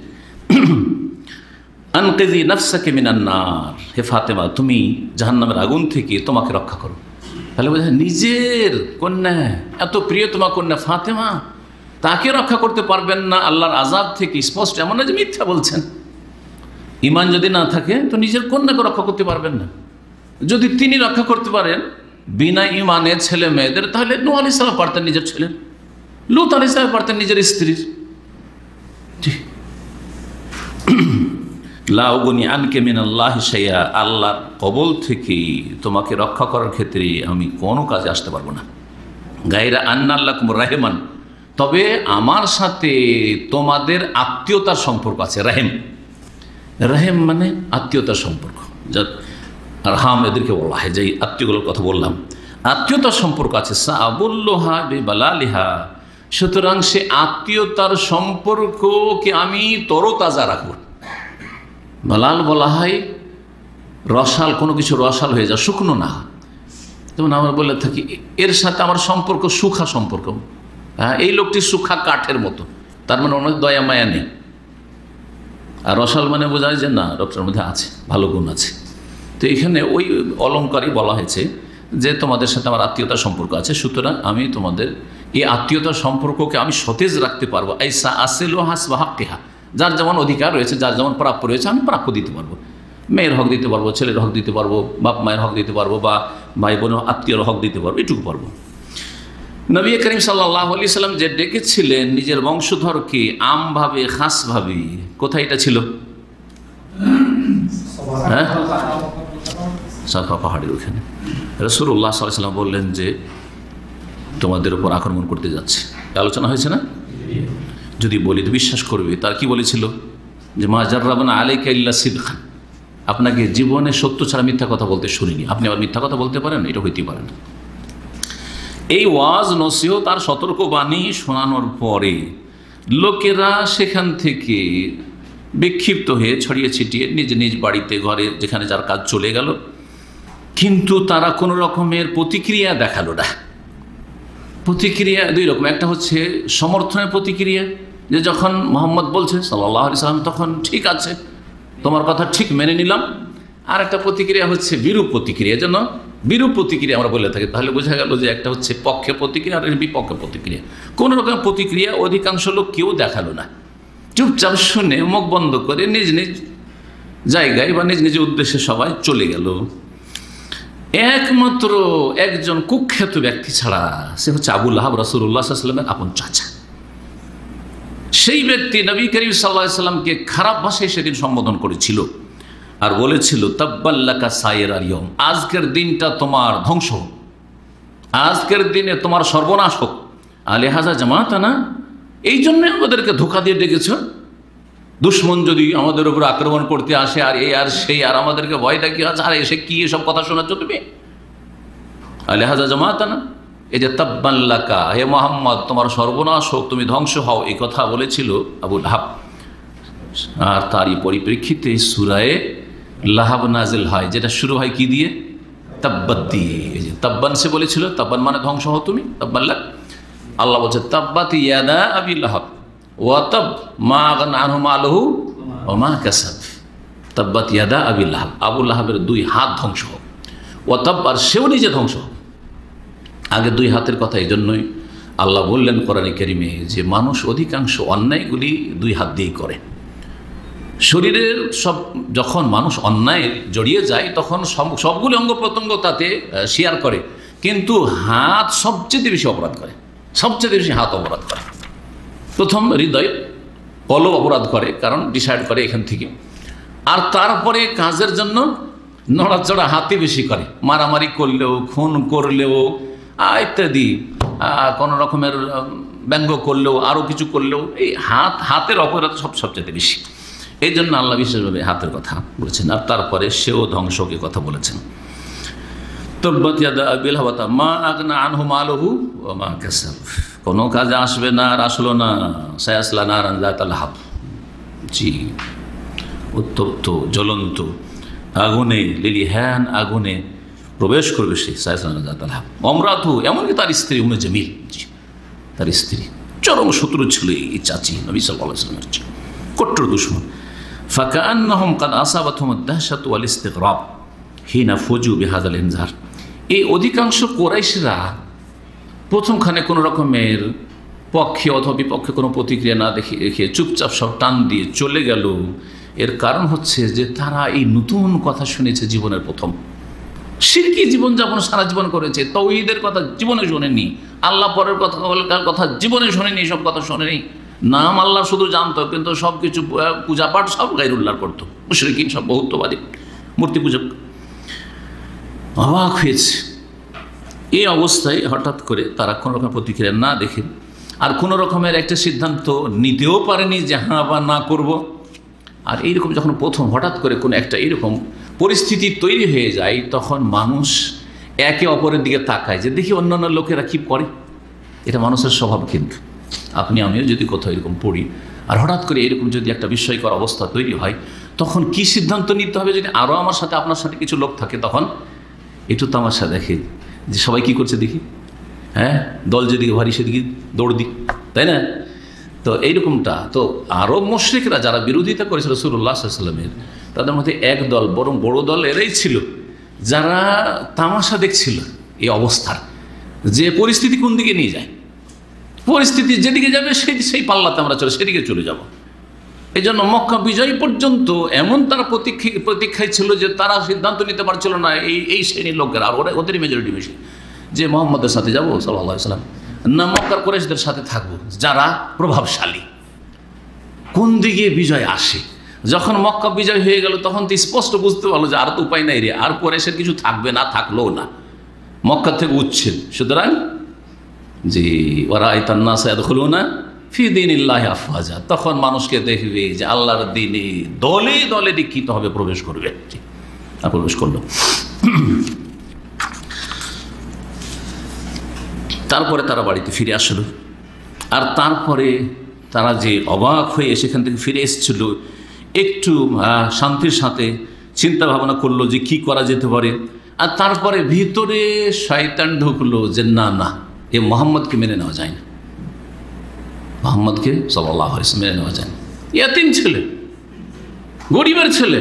আনকিযি নাফসাকা মিনান নার, হে ফাতেমা তুমি জাহান্নামের আগুন থেকে তোমাকে রক্ষা করো। তাহলে বোঝা নিজের কন্যা, এত প্রিয় তোমার কন্যা ফাতেমা, তাকে রক্ষা করতে পারবেন না আল্লাহর আযাব থেকে। স্পষ্ট, এমন না যে মিথ্যা বলছেন। ঈমান যদি না থাকে তো নিজের কন্যাকে রক্ষা করতে পারবেন না। যদি তিনি রক্ষা করতে পারেন বিনা ঈমানের ছেলে মেয়েদের, তাহলে নূহ আলাইহিস সালাম পারতেন নিজের ছেলের, লূত আলাইহিস সালাম পারতেন নিজের স্ত্রীর। লা উগনি আনকা মিনাল্লাহি শাইআ, আল্লাহর কবল থেকে তোমাকে রক্ষা করার ক্ষেত্রে আমি কোনো কাজে আসতে পারবো না। গায়রা আন্না লাকুম রাহিমান, তবে আমার সাথে তোমাদের আত্মীয়তার সম্পর্ক আছে। রাহিম, রাহিম মানে আত্মীয়তার সম্পর্ক। যা আরহাম এদেরকে বলা হয়, যে আত্মীয়গুলোর কথা বললাম, আত্মীয়তার সম্পর্ক আছে। সাআবুল্লুহা বিবালালিহা, সুতরাং সে আত্মীয়তার সম্পর্ককে আমি তরতাজা রাখব। বালাল বলা হয় রসাল, কোনো কিছু রসাল হয়ে যায়, শুকনো না। যেমন আমরা বলে থাকি এর সাথে আমার সম্পর্ক সুখা সম্পর্ক। হ্যাঁ, এই লোকটি সুখা কাঠের মতো, তার মানে অনেক দয়া মায়া নেই। আর রসাল মানে বোঝায় যে না, লোকটার মধ্যে আছে, ভালো গুণ আছে। তো এখানে ওই অলঙ্কারই বলা হয়েছে যে তোমাদের সাথে আমার আত্মীয়তার সম্পর্ক আছে, সুতরাং আমি তোমাদের এই আত্মীয়তার সম্পর্ককে আমি সতেজ রাখতে পারবো। আইসা আসেলো হাসবা হাক্কিহা, যার যেমন অধিকার রয়েছে, যার যেমন প্রাপ্য রয়েছে, আমি প্রাপ্য দিতে পারবো। মেয়ের হক দিতে পারবো, ছেলের হক দিতে পারবো, বাপ মায়ের হক দিতে পারবো, বা ভাই বোনের আত্মীয়র হক দিতে পারবো, এটুকু পারবো। নবী করিম সাল্লাল্লাহু আলাইহি সাল্লাম যে ডেকেছিলেন নিজের বংশধরকে আমভাবে, খাসভাবে, কোথায় এটা ছিল? হ্যাঁ, সাফা পাহাড়ের ওখানে। রাসূলুল্লাহ সাল্লাল্লাহু আলাইহি সাল্লাম বললেন যে তোমাদের উপর আক্রমণ করতে যাচ্ছে। আলোচনা হয়েছে না? যদি বলি তো বিশ্বাস করবে। তার কি বলেছিল? যে মা জাররাবনা আলাইকা ইল্লা সিদকান, আপনাকে জীবনে সত্য ছাড়া মিথ্যা কথা বলতে শুনিনি। আপনি আবার মিথ্যা কথা বলতে পারেন? এটা হইতে পারে না। এই ওয়াজ নসিহত আর সতর্কবাণী শোনানোর পরে লোকেরা সেখান থেকে বিক্ষিপ্ত হয়ে ছড়িয়ে ছিটিয়ে নিজ নিজ বাড়িতে, ঘরে, যেখানে যার কাজ চলে গেল। কিন্তু তারা কোনো রকমের প্রতিক্রিয়া দেখালো না। প্রতিক্রিয়া দুই রকম, একটা হচ্ছে সমর্থনের প্রতিক্রিয়া, যে যখন মোহাম্মদ বলছে সাল্লাল্লাহু আলাইহি সাল্লাম তখন ঠিক আছে, তোমার কথা ঠিক মেনে নিলাম। আর একটা প্রতিক্রিয়া হচ্ছে বিরূপ প্রতিক্রিয়া। যেন বিরূপ প্রতিক্রিয়া আমরা বলে থাকি। তাহলে বোঝা গেল যে একটা হচ্ছে পক্ষে প্রতিক্রিয়া আর বিপক্ষে প্রতিক্রিয়া। কোনো রকম প্রতিক্রিয়া অধিকাংশ লোক কেউ দেখালো না। চুপচাপ শুনে মুখ বন্ধ করে নিজ নিজ জায়গায় বা নিজ নিজ উদ্দেশ্যে সবাই চলে গেল। একমাত্র একজন কুখ্যাত ব্যক্তি ছাড়া, সে হচ্ছে আবু লাহাব, রাসূলুল্লাহ সাল্লাল্লাহু আলাইহি ওয়াসাল্লামের আপন চাচা। সেই ব্যক্তি নবী করিম সাল্লাল্লাহু আলাইহি ওয়াসাল্লামকে খারাপ ভাষায় সেদিন সম্বোধন করেছিল আর বলেছিল তাব্বাল্লাকা সাইরাল ইয়ম, আজকের দিনটা তোমার ধ্বংস হোক, আজকের দিনে তোমার সর্বনাশ হোক। আলিহাজা জামাতানা, এই জন্য আমাদেরকে ধোঁকা দিয়ে ডেকেছ। দুশ্মন যদি আমাদের উপর আক্রমণ করতে আসে আর এই আর সেই, আর আমাদেরকে ভয় দেখিয়ে আছে, আর এসে কি এসব কথা শোনাচ্ছ তুমি? আলিহাজা জামাতানা, এই যে তাব্বাল্লাকা, হে মুহাম্মদ তোমার সর্বনাশ হোক, তুমি ধ্বংস হও, এই কথা বলেছিল আবু লাহাব। আর তারই পরিপ্রেক্ষিতে সূরায়ে লাহাব নাজিল হয়, যেটা শুরু হয় কি দিয়ে? তাব্বাত দিয়ে। এই যে তাব্বান সে বলেছিল, তাব্বান মানে ধ্বংস হও তুমি, তাব্বাল্লাক। আল্লাহ বলছে তাব্বাত ইয়াদা আবি লাহাব ওয়া তাব মা আগনা আনহু মালুহু ওয়া মা কাসাব। তাব্বাত ইয়াদা আবি লাহাব, আবু লাহাবের দুই হাত ধ্বংস হোক, ওয়া তাব, আর সেও নিজে ধ্বংস হোক। আগে দুই হাতের কথা এই জন্যই আল্লাহ বললেন কোরআনে কারিমে যে মানুষ অধিকাংশ অন্যায়গুলি দুই হাত দিয়েই করে। শরীরের সব, যখন মানুষ অন্যায় জড়িয়ে যায় তখন সবগুলি অঙ্গ প্রত্যঙ্গ তাতে শেয়ার করে, কিন্তু হাত সবচেয়ে বেশি অপরাধ করে, সবচেয়ে বেশি হাত অপরাধ করে। প্রথম হৃদয়, কলব অপরাধ করে, কারণ ডিসাইড করে এখান থেকে। আর তারপরে কাজের জন্য নড়াচড়া হাতে বেশি করে, মারামারি করলেও, খুন করলেও ইত্যাদি, কোনো রকমের ব্যঙ্গ করলেও, আরও কিছু করলেও এই হাতের অপরাধ সবচেয়ে বেশি। এই জন্য আল্লাহ বিশেষভাবে হাতের কথা বলেছেন। আর তারপরে সেও ধ্বংসকে কথা বলেছেন। তব্বাত ইয়াদা আবি লাহাব মা আগনা আনহু মালুহু ওয়া মা কাসাব, কোনো কাজে আসবে না আর আসলো না। সায়াসলা নারান যাতা লাহাব, জি, উত্তপ্ত জ্বলন্ত আগুনে, লিলিহ্যান আগুনে প্রবেশ করবে সে। সায়াসলা নারান যাতা লাহাব অমরাতু, এমনকি তার স্ত্রী উম্মে জামিল, জি, তার স্ত্রী চরম শত্রু ছিল এই চাচি নবী সাল্লাল্লাহু আলাইহি ওয়াসাল্লামের, কট্টর দুশমন। ফাকান্নাহুম কাদ আসাবাতহুম আদ-দাহশাতু ওয়াল ইসতিগরাব হিনা ফুজু বিহাযাল ইনজার। এই অধিকাংশ কুরাইশরা প্রথমখানে কোনো রকমের পক্ষে অথবা বিপক্ষে কোনো প্রতিক্রিয়া না দেখে চুপচাপ সব টান দিয়ে চলে গেল। এর কারণ হচ্ছে যে তারা এই নতুন কথা শুনেছে জীবনের প্রথম। শিরকি জীবনযাপন সারা জীবন করেছে, তাওহীদের কথা জীবনে শোনেনি, আল্লাহ পরের কথা জীবনে শোনেনি, সব কথা শোনেনি। নাম আল্লাহ শুধু জানতো, কিন্তু সব কিছু পূজা পাঠ সব গায়রুল্লাহর করতো। মুশরিকিন সব বহুত্ববাদী, মূর্তি পূজক। অবাক হয়েছে এই অবস্থায় হঠাৎ করে তারা কোনো রকম প্রতিক্রিয়া না দেখে আর কোনো রকমের একটা সিদ্ধান্ত নিতেও পারেনি যে হ্যাঁ বা না করব। আর এইরকম যখন প্রথম হঠাৎ করে কোনো একটা এইরকম পরিস্থিতি তৈরি হয়ে যায়, তখন মানুষ একে অপরের দিকে তাকায় যে দেখি অন্যান্য লোকেরা কী করে। এটা মানুষের স্বভাব। কিন্তু আমিও যদি কোথাও এরকম পড়ি আর হঠাৎ করে এরকম যদি একটা বিস্ময়কর অবস্থা তৈরি হয়, তখন কি সিদ্ধান্ত নিতে হবে। যদি আরও আমার সাথে আপনার সাথে কিছু লোক থাকে, তখন একটু তামাশা দেখে যে সবাই কি করছে দেখি, হ্যাঁ, দল যেদিকে ভারী সেদিকে দৌড় দিই, তাই না? তো এইরকমটা তো আরব মুশরিকরা যারা বিরোধিতা করেছিল রাসূলুল্লাহ সাল্লাল্লাহু আলাইহি ওয়াসাল্লামের, তাদের মধ্যে এক দল, বরং বড় দল এরাই ছিল যারা তামাশা দেখছিল এই অবস্থার, যে পরিস্থিতি কোন দিকে নিয়ে যায়, পরিস্থিতি যেদিকে যাবে সেই পাল্লাতে আমরা সেদিকে চলে যাব। এই জন্য মক্কা বিজয় পর্যন্ত এমন তারা প্রতীক্ষায় ছিল যে তারা সিদ্ধান্ত নিতে পারছিল না, এই শ্রেণীর লোকেরা, আর ওদেরই মেজরিটি বেশি, যে মুহাম্মদের সাথে যাবো সাল্লাল্লাহু আলাইহি ওয়াসাল্লাম, না মক্কার কুরাইশদের সাথে থাকবো যারা প্রভাবশালী। কোন দিকে বিজয় আসে? যখন মক্কা বিজয় হয়ে গেল, তখন তো স্পষ্ট বুঝতে পারলো যে আর তো উপায় নাই রে, আর কুরাইশের কিছু থাকবে না, থাকলেও না, মক্কা থেকে উচ্ছেদ। সুতরাং যে ওরা আইতান্নাসা ইয়াদখুলুনা ফি দীনিল্লাহি আফওয়াজা, তখন মানুষকে দেখবে যে আল্লাহর দ্বীনে দলে দলে দীক্ষিত হবে, প্রবেশ করবে। প্রবেশ করলো। তারপরে তারা বাড়িতে ফিরে আসলো। আর তারপরে তারা যে অবাক হয়ে সেখান থেকে ফিরে এসেছিল, একটু শান্তির সাথে চিন্তা ভাবনা করলো যে কি করা যেতে পারে। আর তারপরে ভিতরে শয়তান ঢুকলো যে না না, এ মুহাম্মদকে মেনে নেওয়া যায় না, মুহাম্মদকে সাল্লাল্লাহু আলাইহি ওয়াসাল্লাম মেনে নেওয়া যায় না। ইয়াতিম ছেলে, গরিবের ছেলে,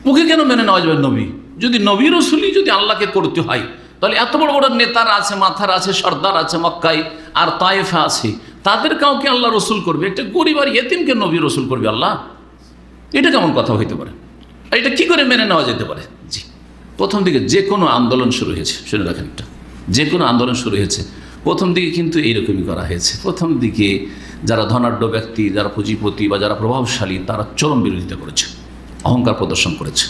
ওকে কেন মেনে নেওয়া যাবে? নবী যদি নবী রসুলই যদি আল্লাহকে করতে হয়, তাহলে এত বড় বড় নেতারা আছে, মাথার আছে, সর্দার আছে মক্কায় আর তায়েফে আছে, তাদের কাউকে আল্লাহ রসুল করবে, একটা গরিব আর ইয়েতিমকে নবী রসুল করবে আল্লাহ? এটা কেমন কথা হইতে পারে? এটা কি করে মেনে নেওয়া যেতে পারে? জি, প্রথম দিকে যে কোনো আন্দোলন শুরু হয়েছে, শুনে রাখেন, একটা যে কোনো আন্দোলন শুরু হয়েছে প্রথম দিকে কিন্তু এইরকমই করা হয়েছে। প্রথম দিকে যারা ধনাঢ্য ব্যক্তি, যারা পুঁজিপতি বা যারা প্রভাবশালী, তারা চরম বিরোধিতা করেছে, অহংকার প্রদর্শন করেছে।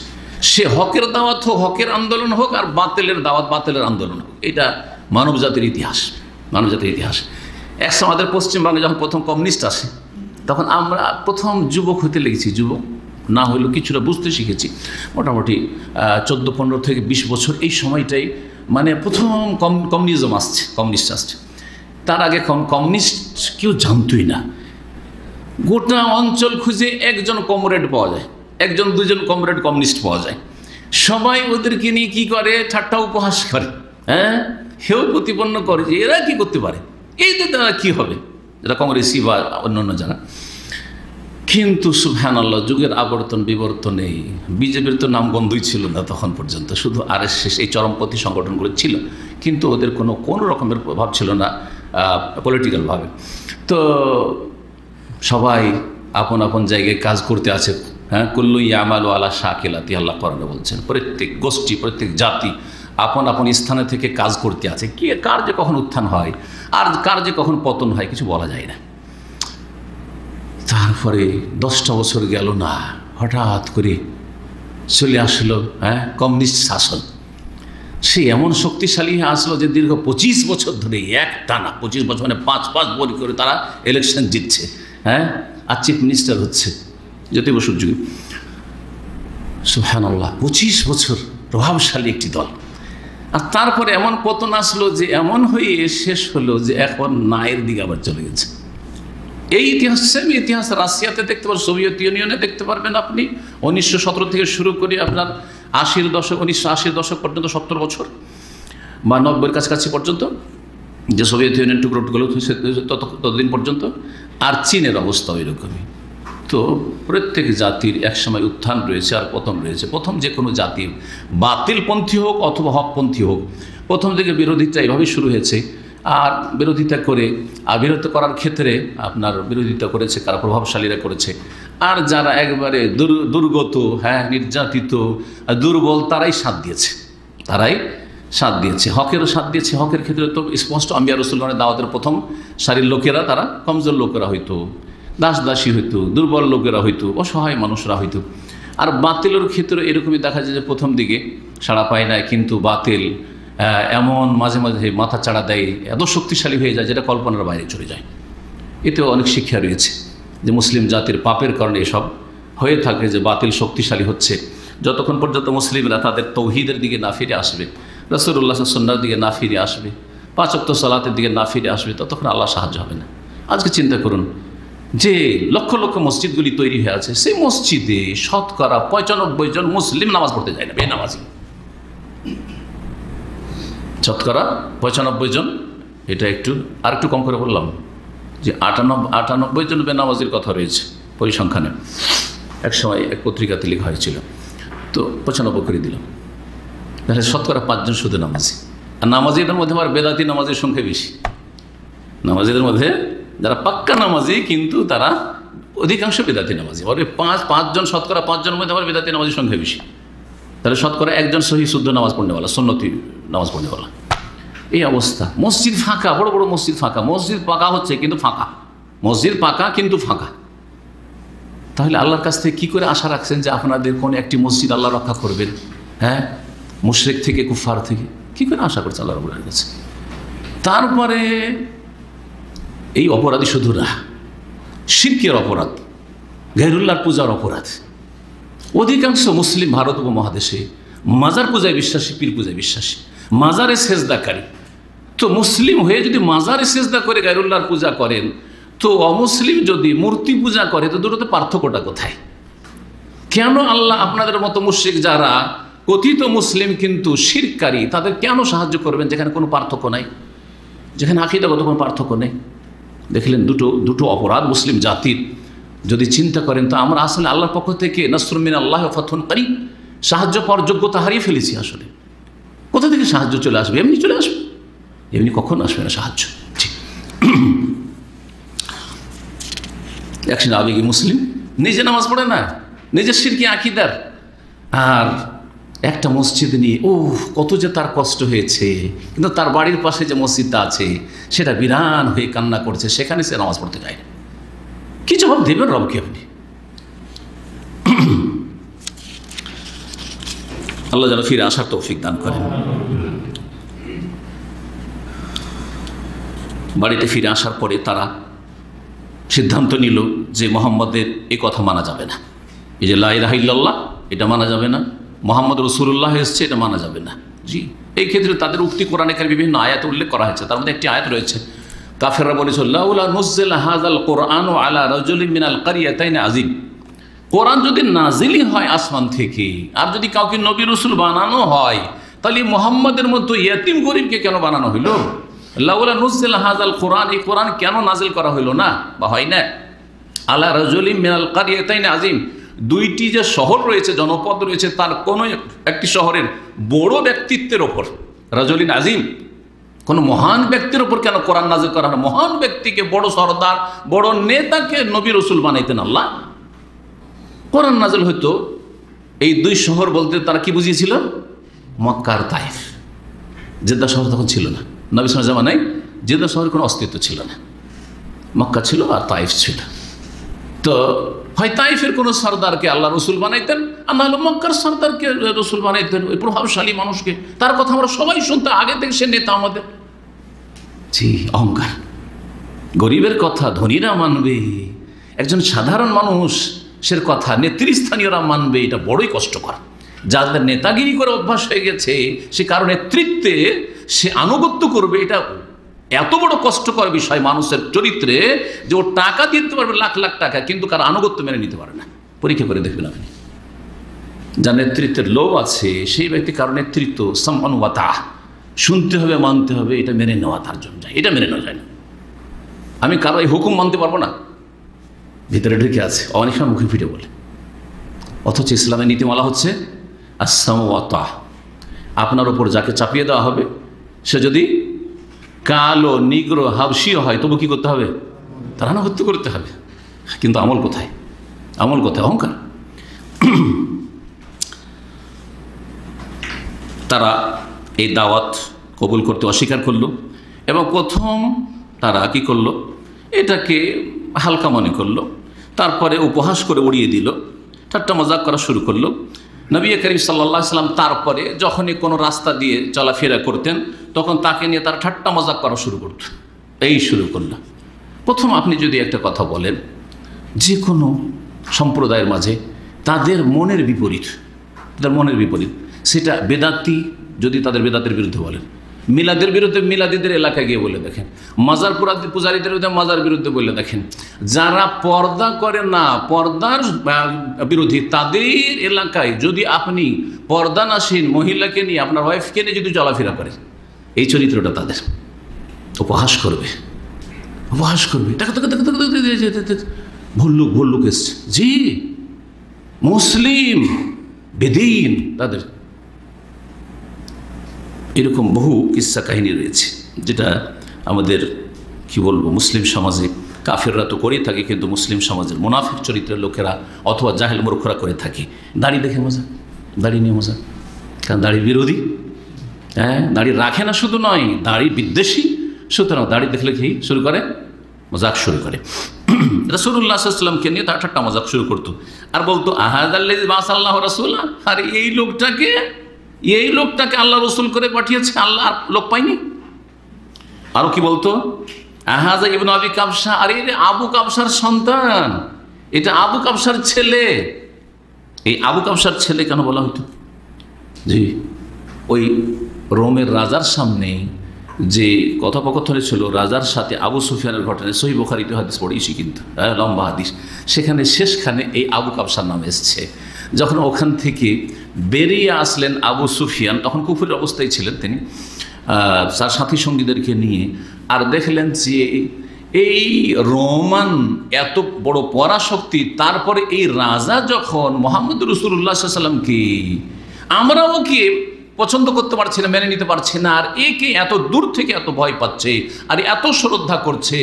সে হকের দাওয়াত হোক, হকের আন্দোলন হোক, আর বাতিলের দাওয়াত, বাতিলের আন্দোলন হোক, এটা মানব জাতির ইতিহাস, মানব জাতির ইতিহাস। একসময় আমাদের পশ্চিমবঙ্গে যখন প্রথম কমিউনিস্ট আসে, তখন আমরা প্রথম যুবক হতে লেগেছি, যুবক না হলেও কিছুটা বুঝতে শিখেছি। মোটামুটি 14-15 থেকে 20 বছর, এই সময়টাই মানে প্রথম কমিউনিজম আসছে, কমিউনিস্ট আসছে। তার আগে কমিউনিস্ট কেউ জানতই না। গোটা অঞ্চল খুঁজে একজন কমরেড পাওয়া যায়, একজন দুজন কমরেড কমিউনিস্ট পাওয়া যায়। সবাই ওদেরকে নিয়ে কী করে, ঠাট্টা উপহাস করে, হ্যাঁ, হেউ প্রতিপন্ন করে যে এরা কি করতে পারে, এই তো তারা কী হবে, যারা কংগ্রেসি বা অন্যান্য যারা। কিন্তু সুবহানাল্লাহ, যুগের আবর্তন বিবর্তনে বিজেপির তো নাম গন্ধই ছিল না তখন পর্যন্ত, শুধু আরএসএস এই চরমপন্থী সংগঠনগুলো ছিল, কিন্তু ওদের কোনো রকমের প্রভাব ছিল না পলিটিক্যালভাবে। তো সবাই আপন আপন জায়গায় কাজ করতে আছে, হ্যাঁ, কুল্লু ইয়ামালু আলা শাকিলাতি, আল্লাহ কোরআনে বলছেন। প্রত্যেক গোষ্ঠী, প্রত্যেক জাতি আপন আপন স্থানে থেকে কাজ করতে আছে। কে কার যে কখন উত্থান হয় আর কার যে কখন পতন হয় কিছু বলা যায় না। তারপরে 10টা বছর গেল না, হঠাৎ করে চলে আসলো, কমিউনিস্ট শাসন। সে এমন শক্তিশালী হয়ে আসলো যে দীর্ঘ 25 বছর ধরে এক টানা, 25 বছর মানে 5 বছর করে তারা ইলেকশন জিতছে, আর চিফ মিনিস্টার হচ্ছে জ্যোতি বসুর যুগে। সুবহানাল্লাহ, 25 বছর প্রভাবশালী একটি দল। আর তারপরে এমন পতন আসলো যে এমন হয়ে শেষ হলো যে এখন নায়ের দিকে আবার চলে গেছে। এই ইতিহাস, সেম ইতিহাস রাশিয়াতে দেখতে পারেন, সোভিয়েত ইউনিয়নে দেখতে পারবেন আপনি। 1917 থেকে শুরু করে আপনার 80-র দশক, 1980-র দশক পর্যন্ত, 70 বছর বা 90-এর কাছাকাছি পর্যন্ত, যে সোভিয়েত ইউনিয়ন টুকরো টুকরো ততদিন পর্যন্ত। আর চীনের অবস্থা ওই রকমই। তো প্রত্যেক জাতির একসময় উত্থান রয়েছে আর পতন রয়েছে। প্রথম যে কোনো জাতি, বাতিলপন্থী হোক অথবা হকপন্থী হোক, প্রথম দিকে বিরোধিতা এভাবেই শুরু হয়েছে। আর বিরোধিতা করে, আর বিরোধিতা করার ক্ষেত্রে আপনার বিরোধিতা করেছে কারা? প্রভাবশালীরা করেছে। আর যারা একবারে দুর্গত, নির্যাতিত, দুর্বল, তারাই সাথ দিয়েছে, হকেরও সাথ দিয়েছে। হকের ক্ষেত্রে তো স্পষ্ট, আম্বিয়া রাসূলগণের দাওয়াতের প্রথম সারির লোকেরা, তারা কমজোর লোকেরা হইতো, দাসী হইতো, দুর্বল লোকেরা হইতো, অসহায় মানুষরা হইতো। আর বাতিলের ক্ষেত্রে এরকমই দেখা যায় যে প্রথম দিকে সাড়া পায় না, কিন্তু বাতিল এমন মাঝে মাঝে মাথা চাড়া দেয়, এত শক্তিশালী হয়ে যায় যেটা কল্পনার বাইরে চলে যায়। এতেও অনেক শিক্ষা রয়েছে যে মুসলিম জাতির পাপের কারণে এসব হয়ে থাকে, যে বাতিল শক্তিশালী হচ্ছে। যতক্ষণ পর্যন্ত মুসলিমরা তাদের তৌহিদের দিকে না ফিরে আসবে, রাসূলুল্লাহ সুন্নাহর দিকে না ফিরে আসবে, 5 ওয়াক্ত সালাতের দিকে না ফিরে আসবে, ততক্ষণ আল্লাহ সাহায্য হবে না। আজকে চিন্তা করুন যে লক্ষ লক্ষ মসজিদগুলি তৈরি হয়ে আছে, সেই মসজিদে শতকরা 95 জন মুসলিম নামাজ পড়তে যায় না, বেনামাজি। শতকরা 95 জন, এটা আর একটু কম করে বললাম যে 98 জন বেনামাজির কথা রয়েছে পরিসংখ্যানে। এক সময় এক পত্রিকাতে লেখা হয়েছিল, তো 95 করে দিলাম, তাহলে শতকরা 5 জন শুধু নামাজি। আর নামাজিদের মধ্যে আবার বেদাতি নামাজের সংখ্যা বেশি। নামাজিদের মধ্যে যারা পাক্কা নামাজি, কিন্তু তারা অধিকাংশ বেদাতি নামাজি। আবার 5 জন, শতকরা 5 জনের মধ্যে আবার বেদাতি নামাজের সংখ্যা বেশি। তাহলে শতকরা 1 জন সহি শুদ্ধ নামাজ পড়নেওয়ালা, সুন্নতি নামাজ পড়নেওয়ালা। এই অবস্থা। মসজিদ ফাঁকা, বড় বড় মসজিদ ফাঁকা। মসজিদ পাকা হচ্ছে কিন্তু ফাঁকা, মসজিদ পাকা কিন্তু ফাঁকা। তাহলে আল্লাহর কাছ থেকে কী করে আশা রাখছেন যে আপনাদের কোন একটি মসজিদ আল্লাহ রক্ষা করবেন? মুশরিক থেকে, কুফার থেকে কী করে আশা করছে আল্লাহ রাব্বুল আলামিনের কাছে? তারপরে এই অপরাধী শুধু না, শিরকের অপরাধ, গায়রুল্লাহর পূজার অপরাধ। অধিকাংশ মুসলিম ভারত উপমহাদেশে মাজার পূজায় বিশ্বাসী, পীর পূজায় বিশ্বাসী, মাজারে সেজদাকারী। তো মুসলিম হয়ে যদি মাজারে সেজদা করে গায়রুল্লাহর পূজা করেন, তো অমুসলিম যদি মূর্তি পূজা করে, তো দুটোতে পার্থক্যটা কোথায়? কেন আল্লাহ আপনাদের মতো মুশরিক যারা কথিত মুসলিম কিন্তু শিরকারী, তাদের কেন সাহায্য করবেন যেখানে কোনো পার্থক্য নাই, যেখানে আকীদাগত কোনো পার্থক্য নেই? দেখলেন দুটো অপরাধ মুসলিম জাতির। যদি চিন্তা করেন তো আমরা আসলে আল্লাহর পক্ষ থেকে নাসরুম মিনাল্লাহি ওয়া ফাতহুন করিব, সাহায্য পাওয়ার যোগ্যতা হারিয়ে ফেলেছি। আসলে কোথা থেকে সাহায্য চলে আসবে? এমনি চলে আসবে? এমনি কখনো আসবে না সাহায্য। ঠিক, একজন আবেগী মুসলিম নিজে নামাজ পড়ে না, নিজের শিরকি আকীদার, আর একটা মসজিদ নিয়ে কত যে তার কষ্ট হয়েছে, কিন্তু তার বাড়ির পাশে যে মসজিদটা আছে সেটা বিরান হয়ে কান্না করছে, সেখানে সে নামাজ পড়তে যায় না। কি জবাব দেবেন রবকে আপনি? আল্লাহ যেন ফিরে আসার তৌফিক দান করেন। বাড়িতে ফিরে আসার পরে তারা সিদ্ধান্ত নিল যে মোহাম্মদের এই কথা মানা যাবে না, এই যে লা ইলাহা ইল্লাল্লাহ এটা মানা যাবে না, মোহাম্মদ রাসূলুল্লাহ এসছে এটা মানা যাবে না। জি, এই ক্ষেত্রে তাদের উক্তি কোরআনের বিভিন্ন আয়াতে উল্লেখ করা হয়েছে। তার মধ্যে একটি আয়াত রয়েছে, কাফেররা বলেছিল লাউলা নুজ্জিলা হাযাল কুরআনু আলা রাজুলিন মিনাল কারিয়াতাইন আযীম। কোরআন যদি নাজিলই হয় আসমান থেকে, আর যদি কাউকে নবী রাসূল বানানো হয়, তাহলে মুহাম্মদের মতো ইয়েতিম গরিবকে কেন বানানো হইল? লাউলা নুজ্জিলা হাযাল কুরআন, এই কোরআন কেন নাজিল করা হইল না বা হয় না? আলা রাজুলিন মিনাল কারিয়াতাইন আযীম, দুইটি যে শহর রয়েছে, জনপদ রয়েছে, তার কোনো একটি শহরের বড় ব্যক্তিত্বের ওপর, রাজুলিন আযীম, কোনো মহান ব্যক্তির ওপর কেন কোরআন নাজিল করা হয়? মহান ব্যক্তিকে, বড় সরদার, বড় নেতাকে নবী রাসূল বানাইতেন আল্লাহ। কোরআন নাজিল হইতো এই দুই শহর বলতে তারা কি বুঝিয়েছিল? মক্কা আর তায়েফ। জেদ্দা শহর তখন ছিল না, নবী সাল্লাল্লাহু আলাইহি জামানায় জেদ্দা শহরের কোনো অস্তিত্ব ছিল না, মক্কা ছিল আর তায়েফ ছিল। তো হয় তায়েফের কোনো সরদারকে আল্লাহ রসুল বানাইতেন, আর নাহলে মক্কার সর্দারকে রসুল বানাইতেন, ওই প্রভাবশালী মানুষকে, তার কথা আমরা সবাই শুনতাম, আগে থেকে সে নেতা আমাদের। জি, অহংকার। গরিবের কথা ধনীরা মানবে, একজন সাধারণ মানুষের কথা নেতৃস্থানীয়রা মানবে, এটা বড়ই কষ্টকর। যাদের নেতাগিরি করে অভ্যাস হয়ে গেছে, সে কারো নেতৃত্বে সে আনুগত্য করবে, এটা এত বড় কষ্টকর বিষয় মানুষের চরিত্রে, যে ও টাকা দিতে পারবে লাখ লাখ টাকা, কিন্তু কারো আনুগত্য মেনে নিতে পারে না। পরীক্ষা করে দেখবেন আপনি। যার নেতৃত্বের লোভ আছে, সেই ব্যক্তি কারো নেতৃত্ব সামানুয়াতা শুনতে হবে, মানতে হবে, এটা মেনে নেওয়া তার জন্য যায়, এটা মেনে নেওয়া যায় না। আমি কারো এই হুকুম মানতে পারবো না, ভিতরে ঢুকে আছে, অনেক সময় মুখে ফিটে বলে। অথচ ইসলামের নীতিমালা হচ্ছে আসসামওয়াতা, আপনার ওপর যাকে চাপিয়ে দেওয়া হবে, সে যদি কালো, নিগ্র, হাবশিও হয়, তবু কি করতে হবে? তার আনুগত্য করতে হবে। কিন্তু আমল কোথায়? আমল কোথায়? অহংকার। তারা এই দাওয়াত কবুল করতে অস্বীকার করলো, এবং প্রথম তারা কি করলো? এটাকে হালকা মনে করলো, তারপরে উপহাস করে উড়িয়ে দিল, ঠাট্টা মজাক করা শুরু করলো। নবী করিম সাল্লাল্লাহু আলাইহি ওয়াসাল্লাম তারপরে যখনই কোনো রাস্তা দিয়ে চলাফেরা করতেন, তখন তাকে নিয়ে তারা ঠাট্টা মজাক করা শুরু করত। এই শুরু করলো। প্রথম আপনি যদি একটা কথা বলেন যে কোনো সম্প্রদায়ের মাঝে, তাদের মনের বিপরীত, সেটা বেদাতি, যদি তাদের বেদাতের বিরুদ্ধে বলেন, মিলাদের বিরুদ্ধে মিলাদিদের এলাকায় গিয়ে বলে দেখেন, মাজার পূজারীদের বিরুদ্ধে মাজার বিরুদ্ধে বলে দেখেন, যারা পর্দা করে না, পর্দার বিরোধী, তাদের এলাকায় যদি আপনি পর্দানাসীন মহিলাকে নিয়ে, আপনার ওয়াইফকে নিয়ে যদি চলাফেরা করেন, এই চরিত্রটা তাদের উপহাস করবে। ভল্লুক এসছে, জি, মুসলিম বেদিন, তাদের এরকম বহু কিস্সা কাহিনী রয়েছে, যেটা আমাদের কি বলবো, মুসলিম সমাজে কাফেররা তো করেই থাকে, কিন্তু মুসলিম সমাজের মুনাফিক চরিত্রের লোকেরা অথবা জাহেল মূর্খরা করে থাকে। দাড়ি দেখে মজা, দাড়ি নিয়ে মজা, কারণ দাড়ি বিরোধী, হ্যাঁ, দাড়ি রাখে না, শুধু নয়, দাড়ি বিদ্বেষী। সুতরাং দাড়ি দেখলে কি শুরু করে? মজাক শুরু করে। রাসূলুল্লাহ সাল্লাল্লাহু আলাইহি ওয়াসাল্লামকে নিয়ে তার ঠাট্টা মজাক শুরু করতো, আর বলতো আহাযাল্লাযী বাসাল্লাহু রাসূলা, আর এই লোকটাকে আল্লাহ রসুল করে পাঠিয়েছে, আল্লাহ আর লোক পায়নি। আরো কি বলতো? আহাযা ইবনু আবি কাবসা, আরে আবু কাবসার সন্তান, এটা আবু কাবসার ছেলে। এই আবু কাবসার ছেলে কেন বলা হতো? জি, ওই রোমের রাজার সামনে যে কথোপকথন ছিল রাজার সাথে আবু সুফিয়ানের ঘটনা, সহিহ বুখারীতে হাদিস পড়েছি, কিন্তু লম্বা হাদিস, সেখানে শেষখানে এই আবু কাবসার নাম এসছে। যখন ওখান থেকে বেরিয়ে আসলেন আবু সুফিয়ান, তখন কুফরের অবস্থায় ছিলেন তিনি, তার সাথী সঙ্গীদেরকে নিয়ে, আর দেখলেন যে এই রোমান এত বড় পরাশক্তি, তারপরে এই রাজা যখন মুহাম্মদ রাসূলুল্লাহ সাল্লাল্লাহু আলাইহি ওয়াসাল্লামকে, আমরাও কি পছন্দ করতে পারছি না, মেনে নিতে পারছি না, আর একে এত দূর থেকে এত ভয় পাচ্ছে, আর এত শ্রদ্ধা করছে,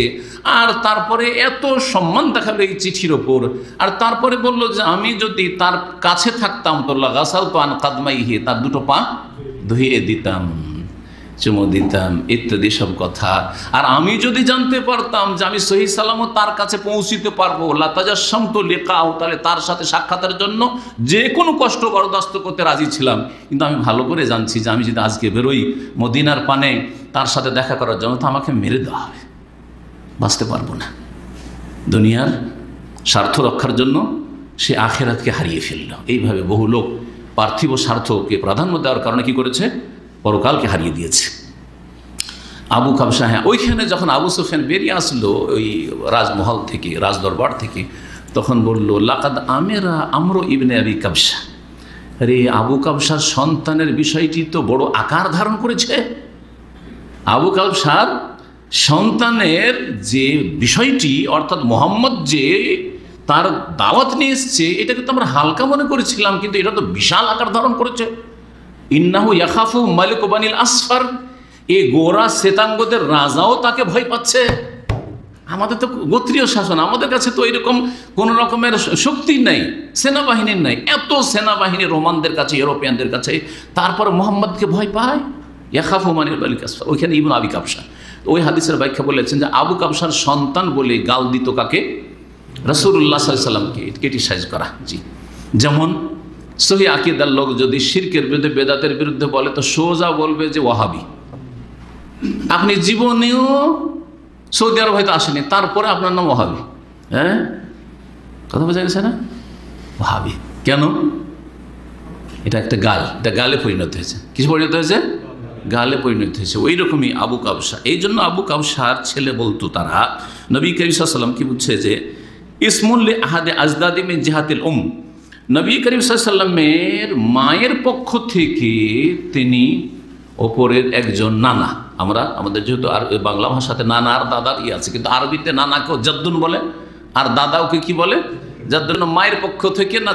আর তারপরে এত সম্মান দেখালো এই চিঠির ওপর, আর তারপরে বলল যে আমি যদি তার কাছে থাকতাম তো লাগাসালতু আন কাদমাইহি, তার দুটো পা ধুইয়ে দিতাম, চুমো দিতাম, ইত্যাদি সব কথা। আর আমি যদি জানতে পারতাম যে আমি সহি সালামত তার কাছে পৌঁছিতে পারবো, লাতাজাসসামতু লিকাউ, তাহলে তার সাথে সাক্ষাতের জন্য যে কোনো কষ্ট বরদাস্ত করতে রাজি ছিলাম। কিন্তু আমি ভালো করে জানছি যে আমি যদি আজকে বেরোই মদিনার পানে তার সাথে দেখা করার জন্য, তো আমাকে মেরে দেওয়া হবে, বাঁচতে পারবো না। দুনিয়ার স্বার্থ রক্ষার জন্য সে আখেরাতকে হারিয়ে ফেলল। এইভাবে বহু লোক পার্থিব স্বার্থকে প্রাধান্য দেওয়ার কারণে কি করেছে? পরকালকে হারিয়ে দিয়েছে। আবু কাবসা, হ্যাঁ, ওইখানে যখন আবু সুফিয়ান বেরিয়ে আসলো ওই রাজমহল থেকে, রাজদরবার থেকে, তখন বলল লাকাদ আমেরা আমরু ইবনে আবি কাবসা, আরে আবু কাবসার সন্তানের বিষয়টি তো বড় আকার ধারণ করেছে। আবু কাবসার সন্তানের যে বিষয়টি, অর্থাৎ মোহাম্মদ যে তার দাওয়াত নিয়ে এসছে, এটাকে তো আমরা হালকা মনে করেছিলাম, কিন্তু এটা তো বিশাল আকার ধারণ করেছে। ইন্নাহু ইয়াখাফু মালিক বানিল আসফার, এই গোরা শ্বেতাঙ্গদের রাজাও তাকে ভয় পাচ্ছে। আমাদের তো গোত্রীয় শাসন, আমাদের কাছে তো এরকম কোন রকমের শক্তি নাই, সেনাবাহিনীর নাই, এত সেনাবাহিনী রোমানদের কাছে, ইউরোপিয়ানদের কাছে, তারপর মোহাম্মদকে ভয় পায়। ইয়াখাফু মানিল বানিল আসফার, ওইখানে ইবনু আবি কাবসা ওই হাদিসের ব্যাখ্যা বলেছেন যে আবু কাবসার সন্তান বলে গাল দিত কাকে? রাসূলুল্লাহ সাল্লাল্লাহু আলাইহি ওয়াসাল্লামকে ক্রিটিসাইজ করা। জি, যেমন সহি আকীদার লোক যদি শিরকের বিরুদ্ধে, বেদাতের বিরুদ্ধে বলে তো সোজা বলবে যে ওয়াহাবি। আপনি জীবনেও সৌদি আরব হয়তো আসেনি, তারপরে আপনার নাম ওয়াহাবি। হ্যাঁ, কথা বোঝা গেছে না? ওয়াহাবি কেন? এটা একটা গাল, এটা গালে পরিণত হয়েছে। কিছু পরিণত হয়েছে? গালে পরিণত হয়েছে। ওই রকমই আবু কাবসা। এই জন্য আবু কাবসার ছেলে বলতো তারা, নবী করিম সাল্লাল্লাহু আলাইহি ওয়াসাল্লাম কি বুঝছে যে ইসমুল আহাদে আজদাদি মিন জিহাতিল নবী করিম সাল্লাল্লাহু আলাইহি ওয়াসাল্লামের মায়ের পক্ষ থেকে তিনি ওপরের একজন নানা। আমরা আমাদের যেহেতু আর বাংলা ভাষাতে নানা আর দাদার আছে, কিন্তু আরবিতে নানাকেও জাদ্দুন বলে আর দাদাওকে কি বলে? জাদ্দুন। মায়ের পক্ষ থেকে না,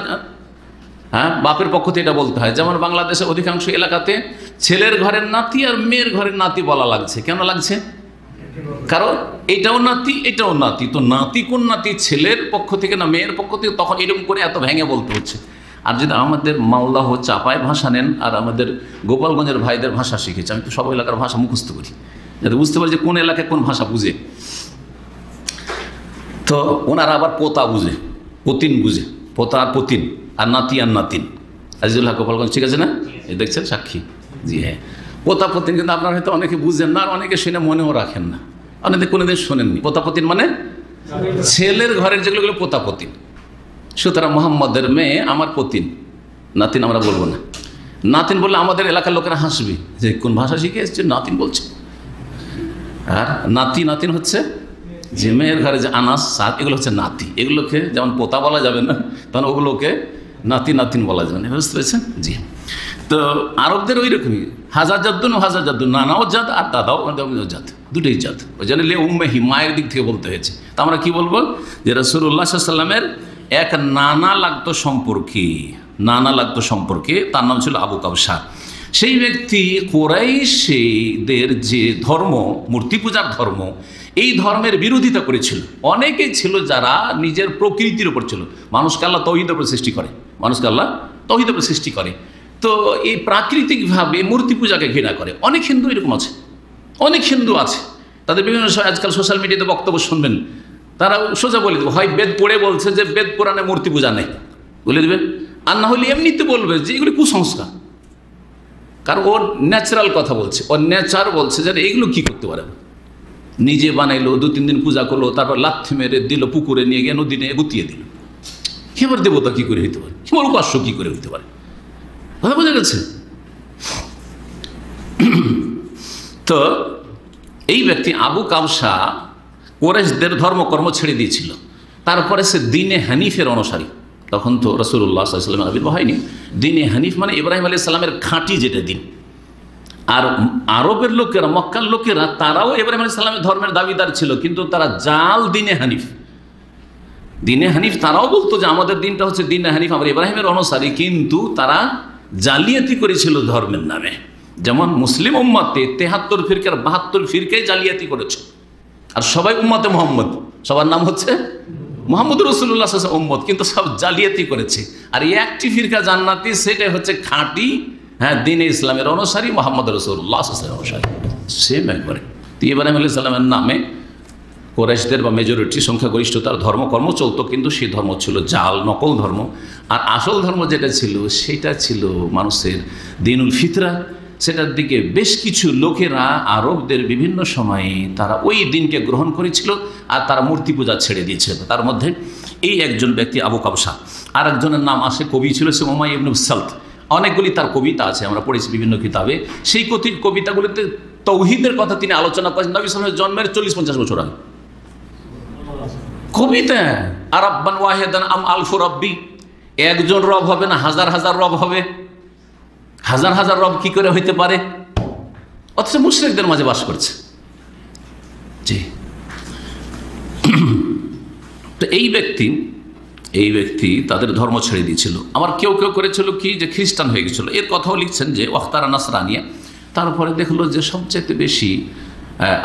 হ্যাঁ, বাপের পক্ষ থেকে এটা বলতে হয়। যেমন বাংলাদেশের অধিকাংশ এলাকাতে ছেলের ঘরের নাতি আর মেয়ের ঘরের নাতি বলা লাগছে। কেন লাগছে? কারণ এটাও নাতি, এটাও নাতি। তো নাতি কোন নাতি, ছেলের পক্ষ থেকে না মেয়ের পক্ষ থেকে? তখন এরকম করে এত ভেঙে বলতে হচ্ছে। আর যদি আমাদের মালদাহ চাপায় ভাষা নেন আর আমাদের গোপালগঞ্জের ভাইদের ভাষা শিখেছি, আমি তো সব এলাকার ভাষা মুখস্থ করি যাতে বুঝতে পারি যে কোন এলাকায় কোন ভাষা বুঝে। তো ওনারা আবার পোতা বুঝে, পতিন বুঝে, পোতা আর পতিন, আর নাতি আর নাতিন। আজিজুল্লাহ গোপালগঞ্জ, ঠিক আছে না? এই দেখছেন সাক্ষী। জি হ্যাঁ, পোতা পতিন। কিন্তু আপনারা হয়তো অনেকে বুঝেন না আর অনেকে শুনে মনেও রাখেন না, অনেকে কোনোদিন শোনেননি। পোতা পতিন মানে ছেলের ঘরের যেগুলো পোতা পতিন। সুতরাং মোহাম্মদের মেয়ে আমার পতিন, নাতিন আমরা বলবো না। নাতিন বললে আমাদের এলাকার লোকেরা হাসবে যে কোন ভাষা শিখে এসছে, নাতিন বলছে। আর নাতিন হচ্ছে যে মেয়ের ঘরে যে আনাস সাত, এগুলো হচ্ছে নাতি। এগুলোকে যেমন পোতা বলা যাবে না, তখন ওগুলোকে নাতিন বলা যাবে না। বুঝতে পেরেছেন? জি। তো আরবদের ওই রকমই হাজার জাদ্দুন, নানাও জাত আর দাদাও জাত, দুটোই জাত। ওই জন্য লে উম্মেহি, মায়ের দিক থেকে বলতে হয়েছে। তা আমরা কি বলবো? যে রাসূলুল্লাহ সাল্লাল্লাহু আলাইহি ওয়াসাল্লামের এক নানা লাগতো সম্পর্কে, তার নাম ছিল আবু কাবসা। সেই ব্যক্তি কুরাইশদের যে ধর্ম, মূর্তি পূজার ধর্ম, এই ধর্মের বিরোধিতা করেছিল। অনেকেই ছিল যারা নিজের প্রকৃতির উপর ছিল। মানুষকে আল্লাহ তৌহিদের উপর সৃষ্টি করে, তো এই প্রাকৃতিকভাবে মূর্তি পূজাকে ঘৃণা করে। অনেক হিন্দু এরকম আছে, অনেক হিন্দু আছে। তাদের বিভিন্ন আজকাল সোশ্যাল মিডিয়াতে বক্তব্য শুনবেন, তারা সোজা বলে দেবে, হয় বেদ পড়ে বলছে যে বেদ পুরাণে মূর্তি পূজা নেই, বলে দেবে। আর না হলে এমনিতে বলবে যে এগুলি কুসংস্কার। কারণ ওর ন্যাচারাল কথা বলছে, ওর নেচার বলছে যে এগুলো কি করতে পারে। নিজে বানাইলো, 2-3 দিন পূজা করলো, তারপর লাথি মেরে দিল, পুকুরে নিয়ে গিয়ে নদী নিয়ে গুতিয়ে দিল। এবার দেবতা কি করে হইতে পারে, এবার উপাস্য কি করে হইতে পারে? কথা বোঝা গেছে? তো এই ব্যক্তি আবু কাবসা কুরাইশদের ধর্মকর্ম ছেড়ে দিয়েছিল। তারপরে সে দ্বীনে হানিফের অনুসারী। তখন তো রাসূলুল্লাহ সাল্লাল্লাহু আলাইহি ওয়াসাল্লামের আবির্ভাব হয়নি। দ্বীনে হানিফ মানে ইব্রাহিম আলাইহিস সালামের খাঁটি যেটা দিন। আর আরবের লোকেরা, মক্কার লোকেরা, তারাও ইব্রাহিম আলাইহিস সালামের ধর্মের দাবিদার ছিল, কিন্তু তারা জাল দ্বীনে হানিফ। তারাও বলতো যে আমাদের দিনটা হচ্ছে দ্বীনে হানিফ, আমরা ইব্রাহিমের অনুসারী, কিন্তু তারা জালিয়াতি করেছিল ধর্মের নামে। যেমন মুসলিম উম্মতে 73 ফিরকার 72 ফিরকায় জালিয়াতি করেছে। আর সবাই উম্মতে মোহাম্মদ, সবার নাম হচ্ছে মোহাম্মদ রাসূলুল্লাহ সাল্লাল্লাহু আলাইহি ওয়াসাল্লাম উম্মত, কিন্তু সব জালিয়াতি করেছে। আর এই একটি ফিরকা জান্নাতি, সেটাই হচ্ছে খাঁটি, হ্যাঁ, দ্বীনে ইসলামের অনুসারী, মোহাম্মদ রাসূলুল্লাহ সাল্লাল্লাহু আলাইহি ওয়াসাল্লাম সেম একবারে। তো ইব্রাহিম আলাইহিস সালামের নামে কুরাইশদের বা মেজরিটি সংখ্যাগরিষ্ঠতার ধর্মকর্ম চলতো, কিন্তু সেই ধর্ম ছিল জাল, নকল ধর্ম। আর আসল ধর্ম যেটা ছিল সেটা ছিল মানুষের দিনুল ফিতরা। সেটার দিকে বেশ কিছু লোকেরা আরবদের বিভিন্ন সময়ে তারা ওই দিনকে গ্রহণ করেছিল আর তারা মূর্তি পূজা ছেড়ে দিয়েছিল। তার মধ্যে এই একজন ব্যক্তি আবু কাবসা। আর একজনের নাম আসে, কবি ছিল সে উমাইয়া ইবনে সালত। অনেকগুলি তার কবিতা আছে, আমরা পড়েছি বিভিন্ন কিতাবে। সেই কবিতাগুলিতে তৌহিদের কথা তিনি আলোচনা করেছেন নবী সাল্লাল্লাহু আলাইহি ওয়াসাল্লামের জন্মের 40-50 বছর আগে। কবিতা আরাব্বান ওয়াহিদান আম আলফু রব্বি, একজন রব হবে না হাজার হাজার রব হবে, হাজার হাজার রব কি করে হইতে পারে? অথচ মুশরিকদের মাঝে বাস করছে। জি। তো এই ব্যক্তি তাদের ধর্ম ছেড়ে দিয়েছিল। আবার কেউ করেছিল কি, যে খ্রিস্টান হয়ে গেছিল। এর কথাও লিখছেন যে ওয়াখতারা নাসরানিয়া। তারপরে দেখলো যে সবচেয়ে বেশি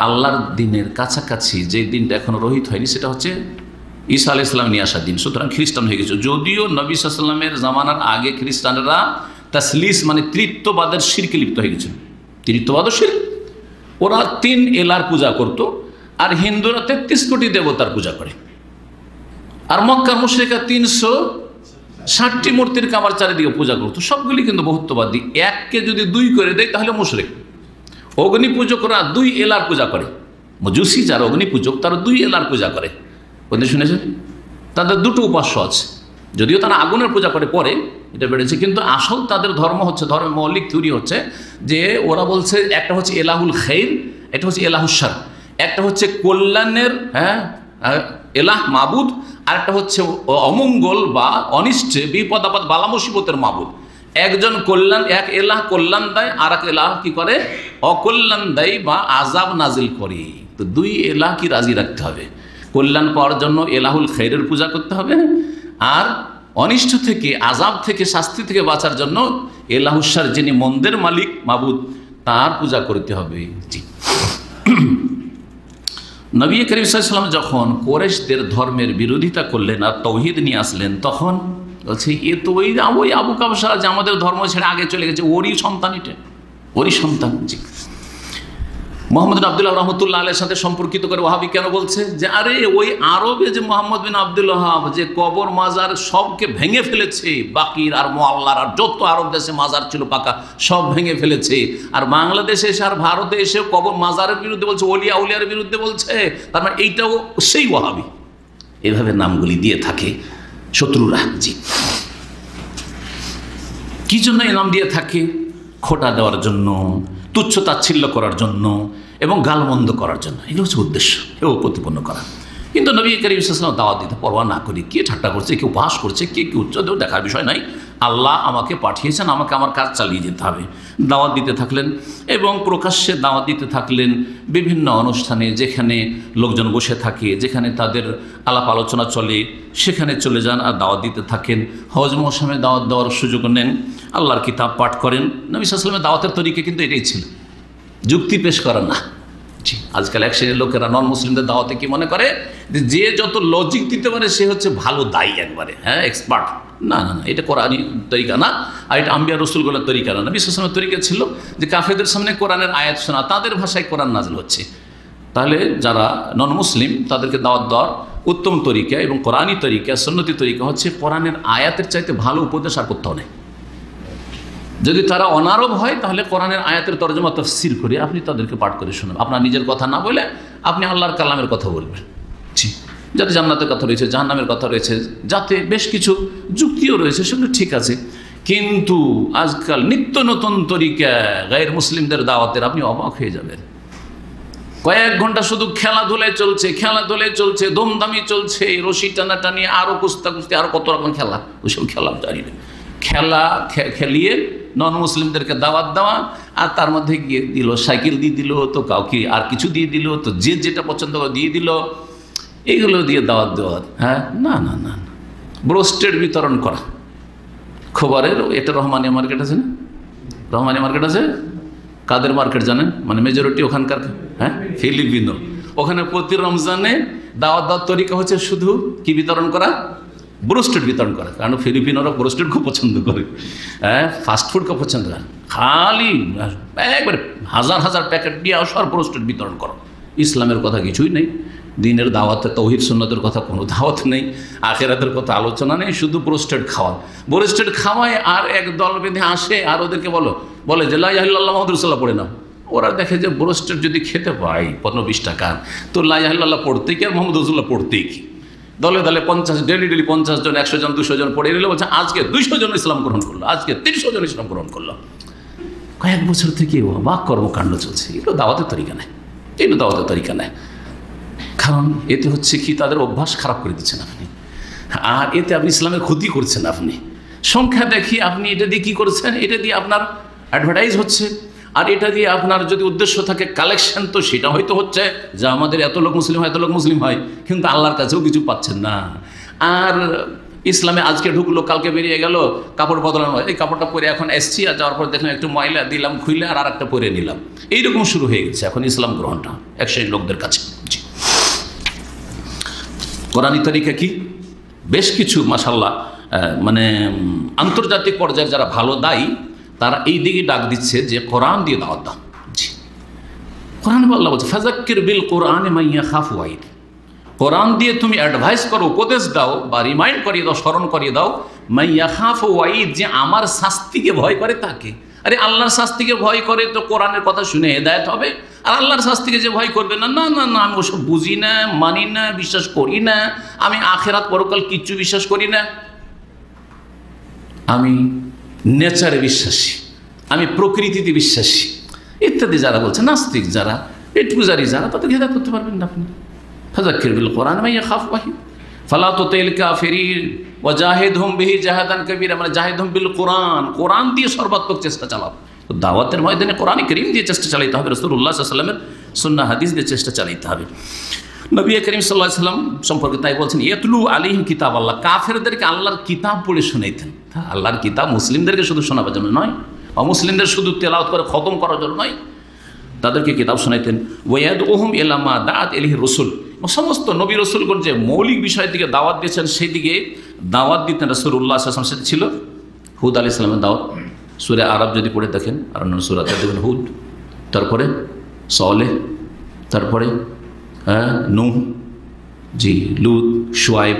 আল্লাহর দিনের কাছাকাছি যে দিনটা এখনো রহিত হয়নি, সেটা হচ্ছে ঈসা আলাইহিস সালাম নিয়ে আসার দিন। সুতরাং খ্রিস্টান হয়ে গেছে। যদিও নবী সাল্লাল্লাহু আলাইহি ওয়াসাল্লামের জামানার আগে খ্রিস্টানরা তাসলিস মানে তৃত্ববাদের শিরকে লিপ্ত হয়ে গেছিল। তৃত্ববাদ শিরক, ওরা 3 এলার পূজা করত, আর হিন্দুরা 33 কোটি দেবতার পূজা করে। আর মক্কার মুশরিকরা 60টি মূর্তির কাবার চারিদিকে পূজা করতো, সবগুলি কিন্তু বহুত্ববাদী। এককে যদি 2 করে দেয় তাহলে মুশরিক। অগ্নি পূজকরা 2 এলার পূজা করে, মজুসি যারা অগ্নি পূজক তারা 2 এলার পূজা করে, বলতে শুনেছেন? তাদের 2টো উপাস্য আছে, যদিও তারা আগুনের পূজা করে, পরে এটা বেড়েছে, কিন্তু আসল তাদের ধর্ম হচ্ছে, ধর্মের মৌলিক থিওরি হচ্ছে যে ওরা বলছে একটা হচ্ছে এলাহুল খাইর, একটা হচ্ছে এলাহুল শার, একটা হচ্ছে কল্যাণের এলাহ মাবুদ, আর একটা হচ্ছে অমঙ্গল বা অনিষ্টে বিপদ আপদ বালা মুসিবতের মাবুদ। একজন কল্যাণ, এক এলাহ কল্যাণ দেয়, আর এক এলাহ কি করে? অকল্যাণ দেয় বা আজাব নাজিল করে। তো 2 এলাহ কি রাজি রাখতে হবে। কল্যাণ পাওয়ার জন্য এলাহুল খাইরের পূজা করতে হবে, আর অনিষ্ট থেকে, আজাব থেকে, শাস্তি থেকে বাঁচার জন্য এলাহুসার, যিনি মন্দের মালিক মাবুদ, তার পূজা করতে হবে। জি। নবী করিম সাল্লাল্লাহু আলাইহি ওয়াসাল্লাম যখন কুরাইশদের ধর্মের বিরোধিতা করলেন আর তাওহীদ নিয়ে আসলেন, তখন বলছে এ তো ওই আবু কাবসা যে আমাদের ধর্ম ছেড়ে আগে চলে গেছে, ওরই সন্তান, এটা ওরই সন্তান। জি। মোহাম্মদ বিন আবদুল্লাহ রহমতুল্লাহ আলাইহির সাথে সম্পর্কিত করে ওয়াহাবি কেন বলছে যে আরে ওই আরবে যে মোহাম্মদ বিন আব্দুল ওয়াহাব যে কবর মাজার সবকে ভেঙে ফেলেছে, বাকির আর মোয়াল্লার আর যত আরব দেশে মাজার ছিল পাকা সব ভেঙে ফেলেছে, আর বাংলাদেশে এসে আর ভারতে এসে কবর মাজারের বিরুদ্ধে বলছে, ওলিয়া উলিয়ার বিরুদ্ধে বলছে, তার মানে এইটাও সেই ওয়াহাবি। এভাবে নামগুলি দিয়ে থাকে শত্রুরা। জি। কি জন্য এই নাম দিয়ে থাকে? খোঁটা দেওয়ার জন্য, তুচ্ছ তাচ্ছিল্য করার জন্য এবং গালমন্দ করার জন্য। এগুলো হচ্ছে উদ্দেশ্য, এও প্রতিপন্ন করা। কিন্তু নবী করিম সাল্লাল্লাহু আলাইহি ওয়াসাল্লাম দাওয়াত দিতে পরোয়া না করি, কে ঠাট্টা করছে, কে উপহাস করছে, কে কি উচ্চ দেও দেখার বিষয় নাই। আল্লাহ আমাকে পাঠিয়েছেন, আমাকে আমার কাজ চালিয়ে যেতে হবে। দাওয়াত দিতে থাকলেন এবং প্রকাশ্যে দাওয়াত দিতে থাকলেন। বিভিন্ন অনুষ্ঠানে যেখানে লোকজন বসে থাকে, যেখানে তাদের আলাপ আলোচনা চলে, সেখানে চলে যান আর দাওয়াত দিতে থাকেন। হজ মৌসুমে দাওয়াত দেওয়ার সুযোগ নেন, আল্লাহর কিতাব পাঠ করেন। নবী সাল্লাল্লাহু আলাইহি ওয়াসাল্লামের দাওয়াতের তরিকা কিন্তু এটাই ছিল, যুক্তি পেশ করা না। জি। আজকাল এক শ্রেণীর লোকেরা নন মুসলিমদের দাওয়াতে কি মনে করে যে যত লজিক দিতে পারে সে হচ্ছে ভালো দায়ী, একবারে এক্সপার্ট। না না না, এটা কোরআনী তরিকা না, আর এটা আম্বিয়া রসুলগুলোর তরিকা না। নবী সাল্লাল্লাহু আলাইহি ওয়াসাল্লামের তরিকা ছিল যে কাফেরদের সামনে কোরআনের আয়াত শোনা, তাদের ভাষায় কোরআন নাযিল হচ্ছে। তাহলে যারা নন মুসলিম তাদেরকে দাওয়াত দেওয়ার উত্তম তরিকা এবং কোরআনী তরিকা, সুন্নতি তরিকা হচ্ছে কোরআনের আয়াতের চাইতে ভালো উপদেশ আর কোথাও নেই। যদি তারা অনারব হয় তাহলে কোরআনের আয়াতের তরজমা তাফসীর করে আপনি তাদেরকে পাঠ করে শোনাবেন, আপনার নিজের কথা না বলে আপনি আল্লাহর কালামের কথা বলবেন। জি। যাতে জান্নাতের কথা রয়েছে, জাহান্নামের কথা রয়েছে, যাতে বেশ কিছু যুক্তিও রয়েছে, সেগুলো ঠিক আছে। কিন্তু আজকাল নিত্য নতুন তরিকা গায়ের মুসলিমদের দাওয়াতের, আপনি অবাক হয়ে যাবেন। কয়েক ঘন্টা শুধু খেলাধুলায় চলছে, দমদামি চলছে, রশি টানাটানি, আরও কুস্তি, আরও কত রকম খেলা, ওইসব খেলা জানি না। খেলা খেলিয়ে নন মুসলিমদেরকে দাওয়াত দেওয়া, আর তার মধ্যে গিয়ে দিল সাইকেল দিয়ে দিল, তো কাউকে আর কিছু দিয়ে দিল, তো যে যেটা পছন্দ করে দিয়ে দিল, এইগুলো দিয়ে দাওয়াত দেওয়া। হ্যাঁ, না না না, ব্রোস্টেড বিতরণ করা খবরের, এটা রহমানিয়া মার্কেট আছে না, রহমানিয়া মার্কেট আছে, কাদের মার্কেট জানেন, মানে মেজরিটি ওখানকার, হ্যাঁ ফিলিপিনো। ওখানে প্রতি রমজানে দাওয়াত দেওয়ার তরিকা হচ্ছে শুধু কি বিতরণ করা, ব্রোস্টেড বিতরণ করা। কারণ ফিলিপিনোরা ব্রোস্টেড খুব পছন্দ করে, হ্যাঁ ফাস্টফুড খুব পছন্দ করে। খালি একবারে হাজার হাজার প্যাকেট দিয়ে আসো আর ব্রোস্টেড বিতরণ করো। ইসলামের কথা কিছুই নেই, দিনের দাওয়াতে তাওহীদ সুন্নাতের কথা কোনো দাওয়াত নেই, আখিরাতের কথা আলোচনা নেই, শুধু ব্রোস্টেড খাওয়ায়। আর এক দল বেঁধে আসে আর ওদেরকে বলে যে লা ইলাহা ইল্লাল্লাহ মুহাম্মাদুর রাসূলুল্লাহ পড়ে নাও। ওরা দেখে যে ব্রোস্টেড যদি খেতে পাই 15-20 টাকা, তো লা ইলাহা ইল্লাল্লাহ পড়তে কি আর মুহাম্মাদুর রাসূলুল্লাহ পড়তে কি, দলে 50 ডেলি 50 জন 100 জন 200 জন পড়ে নিল। বলছে আজকে 200 জন ইসলাম গ্রহণ করলো, আজকে 300 জন ইসলাম গ্রহণ করলো। কয়েক বছর থেকে অবাক কর্মকাণ্ড চলছে। এগুলো দাওয়াতের তরিকা নেই, কারণ এতে হচ্ছে কি তাদের অভ্যাস খারাপ করে দিচ্ছেন আপনি, আর এতে আপনি ইসলামের ক্ষতি করছেন। আপনি সংখ্যা দেখি আপনি এটা দিয়ে কী করছেন, এটা দিয়ে আপনার অ্যাডভার্টাইজ হচ্ছে, আর এটা দিয়ে আপনার যদি উদ্দেশ্য থাকে কালেকশন, তো সেটা হয়তো হচ্ছে যে আমাদের এত লোক মুসলিম হয়, কিন্তু আল্লাহর কাছেও কিছু পাচ্ছেন না। আর ইসলামে আজকে ঢুকলো, কালকে বেরিয়ে গেল, কাপড় বদলানো, এই কাপড়টা পরে এখন এসছি, আর যাওয়ার পর দেখলাম একটু ময়লা দিলাম খুইলে আর একটা পরে নিলাম, এইরকম শুরু হয়ে গেছে এখন ইসলাম গ্রহণটা এক শ্রেণীর লোকদের কাছে। জি। কোরআনী তরিকা কি বেশ কিছু মাশাআল্লাহ, মানে আন্তর্জাতিক পর্যায়ে যারা ভালো দায়ী তারা এই দিকে ডাক দিচ্ছে যে কোরআন দিয়ে দাওয়াত দাও। জি। কোরআন আল্লাহ বলছে ফাযাক্কির বিল কোরআনে মান ইয়াখাফু ওয়াইদ, কোরআন দিয়ে তুমি অ্যাডভাইস করো, উপদেশ দাও বা রিমাইন্ড করিয়ে দাও, স্মরণ করিয়ে দাও, মাই ইয়াখাফু ওয়াইদ, যে আমার শাস্তিকে ভয় করে তাকে। আরে আল্লাহর শাস্তিকে ভয় করে তো কোরআনের কথা শুনে হেদায়েত হবে, আর আল্লাহর শাস্তিকে যে ভয় করবে না, না না না, আমি ওসব বুঝি না, মানি না, বিশ্বাস করি না, আমি আখেরাত পরকাল কিচ্ছু বিশ্বাস করি না, আমি নেচারে বিশ্বাসী, আমি প্রকৃতিতে বিশ্বাসী ইত্যাদি যারা বলছে, নাস্তিক যারা, পেট পূজারি যারা, তাদেরকে হেদায়েত করতে পারবেন না আপনি। ফাযাক্কির বিল কোরআন মান ইয়াখাফ ওয়াঈদ ফালা তুতিল কাফিরিন ওয়াজাহিদহুম বিহি জাহাদান কাবীরা, মানে জাহিদহুম বিল কোরআন, কোরআন দিয়ে সর্বাত্মক চেষ্টা চালাও। তো দাওয়াতের ময়দানে কোরআন কারীম দিয়ে চেষ্টা চালাতে হবে, রাসূলুল্লাহ সাল্লাল্লাহু আলাইহি ওয়াসাল্লামের সুন্নাহ হাদিস দিয়ে চেষ্টা চালাতে হবে। নবী করিম সাল্লাল্লাহু আলাইহি ওয়াসাল্লাম সম্পর্কে তাই বলছেন, ইয়াতলু আলাইহিম কিতাব আল্লাহ, কাফেরদেরকে আল্লাহর কিতাব পড়ে শোনাইতেন। আল্লাহর কিতাব মুসলিমদেরকে শুধু শোনাবার জন্য নয়, অমুসলিমদের শুধু তেলাওয়াত করে খতম করার জন্য নয়, তাদেরকে কিতাব শোনাইতেন। ওয়ায়াদউহুম ইলা মা দাআত ইলাইহি রাসূল, সমস্ত নবী রাসূলগণ যে মৌলিক বিষয়ের দিকে দাওয়াত দিয়েছেন সেই দিকে দাওয়াত দিতেন রাসূলুল্লাহ সাল্লাল্লাহু আলাইহি ওয়াসাল্লাম। সেটা ছিল হুদ আলাইহিস সালামের দাওয়াত, সূরা আরাব যদি পড়ে দেখেন, আর অন্যান্য সূরাতে দেখবেন হুদ, তারপরে সালেহ, তারপরে নূহ, জি লূত, শুআয়ব,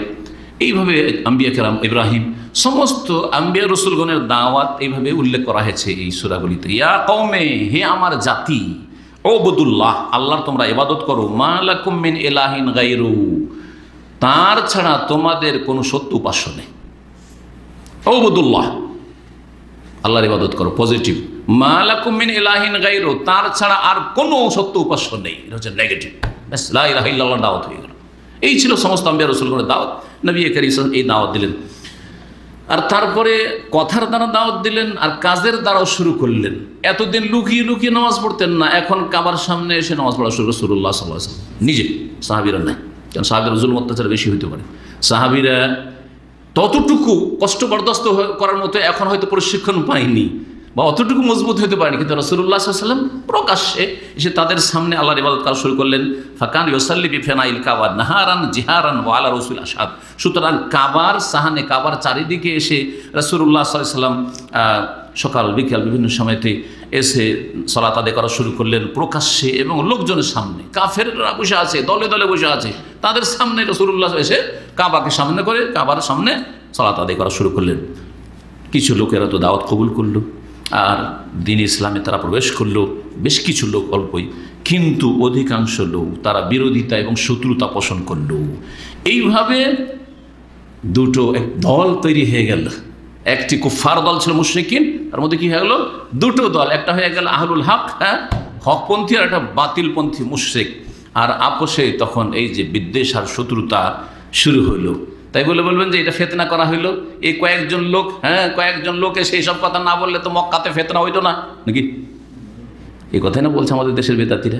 এইভাবে আম্বিয়া কেরাম, ইব্রাহিম, সমস্ত আম্বিয়া রাসূলগণের দাওয়াত এইভাবে উল্লেখ করা হয়েছে এই সূরাগুলিতে। ইয়া কওমে, হে আমার জাতি, উবুদুল্লাহ, আল্লাহর তোমরা ইবাদত করো, মা লাকুম মিন ইলাহিন গায়রু, তার ছাড়া তোমাদের কোনো সত্য উপাস্য নেই। উবুদুল্লাহ, আল্লাহর ইবাদত করো, পজিটিভ। মা লাকুম মিন ইলাহিন গায়রু, তার ছাড়া আর কোনো সত্য উপাস্য নেই, এটা হচ্ছে নেগেটিভ। ব্যাস, লা ইলাহা ইল্লাল্লাহ দাওয়াত হয়ে গেল। এই ছিল সমস্ত আম্বিয়া রাসূলগণের দাওয়াত। নবী করিম সাল্লাল্লাহু আলাইহি ওয়াসাল্লাম এই দাওয়াত দিলেন, আর তারপরে কথার দ্বারা দাওয়াত দিলেন আর কাজের দ্বারাও শুরু করলেন। এতদিন লুকিয়ে লুকিয়ে নামাজ পড়তেন না, এখন কাবার সামনে এসে নামাজ পড়া শুরু রাসূলুল্লাহ সাল্লাল্লাহু আলাইহি ওয়াসাল্লাম নিজে, সাহাবীরা নাই, কারণ সাহাবীরা জুলুম অত্যাচার বেশি হইতে পারে। সাহাবীরা ততটুকু কষ্ট বরদাস্ত করার মতো এখন হয়তো প্রশিক্ষণ পায়নি বা অতটুকু মজবুত হতে পারেনি, কিন্তু রাসূলুল্লাহ সাল্লাল্লাহু আলাইহি ওয়াসাল্লাম প্রকাশ্যে এসে তাদের সামনে আল্লাহর ইবাদত করা শুরু করলেন। ফাকান ইউসাল্লি বিফিনাইল কাবা নাহারান জিহারান ওয়া আলা রাসূল আশহাদ, সুতরাং কাবার সাহানে, কাবার চারিদিকে এসে রাসূলুল্লাহ সাল্লাল্লাহু আলাইহি ওয়াসাল্লাম সকাল বিকাল বিভিন্ন সময়তে এসে সালাত আদায় করা শুরু করলেন প্রকাশ্যে এবং লোকজনের সামনে। কাফেররা বসে আছে, দলে দলে বসে আছে, তাদের সামনে রাসূলুল্লাহ এসে কাবাকে সামনে করে কাবার সামনে সালাত আদায় করা শুরু করলেন। কিছু লোকেরা তো দাওয়াত কবুল করলো আর দ্বীন ইসলামে তারা প্রবেশ করলো, বেশ কিছু লোক অল্পই, কিন্তু অধিকাংশ লোক তারা বিরোধিতা এবং শত্রুতা পোষণ করলো। এইভাবে দুটো এক দল তৈরি হয়ে গেল। একটি কুফার দল ছিল মুশরিকিন, তার মধ্যে কি হয়ে গেল দুটো দল, একটা হয়ে গেল আহলুল হক, হকপন্থী, আর একটা বাতিলপন্থী মুশরিক। আর আপোষে তখন এই যে বিদ্বেষ আর শত্রুতা শুরু হইল। তাই বলে বলবেন যে এটা ফিতনা করা হইলো, এই কয়েকজন লোক, কয়েকজন লোকে সেই সব কথা না বললে তো মক্কাতে ফিতনা হইতো না নাকি? এই কথাই না বলছে আমাদের দেশের বেদাতিরা।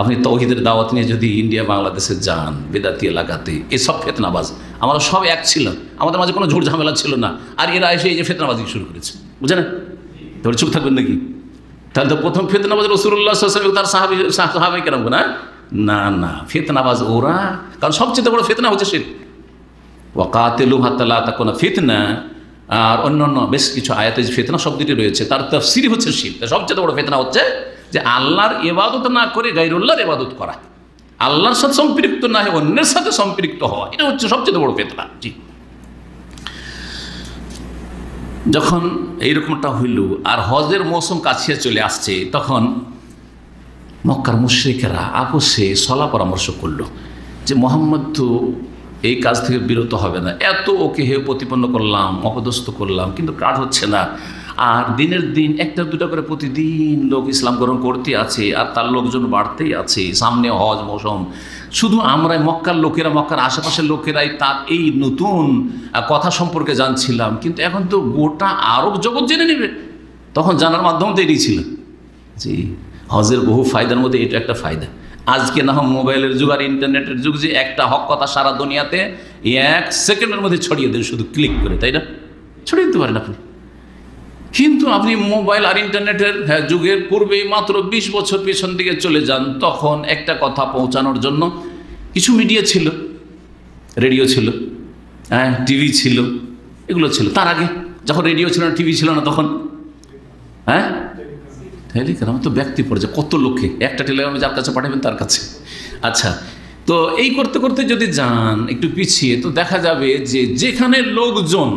আপনি তৌহিদের দাওয়াত নিয়ে যদি ইন্ডিয়া বাংলাদেশে যান, বেদাতি এলাকাতে এসব ফিতনাবাজ, আমরা সব এক ছিলাম, আমাদের মাঝে কোনো ঝুট ঝামেলা ছিল না, আর এরা এসে এই যে ফিতনাবাজি শুরু করেছে, বুঝে না? তাহলে চুপ থাকবেন নাকি? তাহলে তো প্রথম ফিতনাবাজ রাসূলুল্লাহ সাল্লাল্লাহু আলাইহি ওয়াসাল্লাম তার সাহাবায়ে কেরাম না, না না, ফিতনাবাজ ওরা, কারণ সবচেয়ে বড় ফিতনা হচ্ছে শিরক। ওয়াকাতিলু হাত্তা লা তাকুনা ফিতনা, আর অন্যান্য বেশ কিছু আয়াতে যে ফিতনা শব্দটি রয়েছে তার তাফসীর হচ্ছে শিরক। সবচেয়ে বড় ফিতনা হচ্ছে যে আল্লাহর ইবাদত না করে গায়রুল্লাহর ইবাদত করা, আল্লাহর সাথে সম্পৃক্ত না হয়ে অন্যের সাথে সম্পৃক্ত হওয়া, এটা হচ্ছে সবচেয়ে বড় ফিতনা। জি, যখন এইরকমটা হইল আর হজের মৌসুম কাছিয়ে চলে আসছে, তখন মক্কার মুশরিকেরা আপোষে সলা পরামর্শ করলো যে মুহাম্মদ তো এই কাজ থেকে বিরত হবে না, এত ওকে হেয় প্রতিপন্ন করলাম, অপদস্থ করলাম, কিন্তু কাজ হচ্ছে না। আর দিনের দিন একটা দুটা করে প্রতিদিন লোক ইসলাম গ্রহণ করতে আছে, আর তার লোকজন বাড়তেই আছে, সামনে হজ মৌসুম, শুধু আমরাই মক্কার লোকেরা, মক্কার আশেপাশের লোকেরাই তার এই নতুন কথা সম্পর্কে জানছিলাম, কিন্তু এখন তো গোটা আরব জগৎ জেনে নেবে। তখন জানার মাধ্যম তো এটাই ছিল। জি, হজের বহু ফায়দার মধ্যে এটা একটা ফায়দা। আজকে না হয় মোবাইলের যুগ আর ইন্টারনেটের যুগ, যে একটা হক কথা সারা দুনিয়াতে 1 সেকেন্ডের মধ্যে ছড়িয়ে দেন, শুধু ক্লিক করে, তাই না? ছড়িয়ে দিতে পারেন আপনি। কিন্তু আপনি মোবাইল আর ইন্টারনেটের যুগের পূর্বে মাত্র 20 বছর পেছন দিকে চলে যান, তখন একটা কথা পৌঁছানোর জন্য কিছু মিডিয়া ছিল, রেডিও ছিল, টিভি ছিল, এগুলো ছিল। তার আগে যখন রেডিও ছিল না, টিভি ছিল না, তখন টেলিগ্রাম তো ব্যক্তি পড়ে যায়, কত লোককে একটা টেলিগ্রামে যার কাছে পাঠাবেন তার কাছে। আচ্ছা, তো তো এই করতে করতে যদি যান একটু পিছিয়ে, তো দেখা যাবে যে যেখানে লোকজন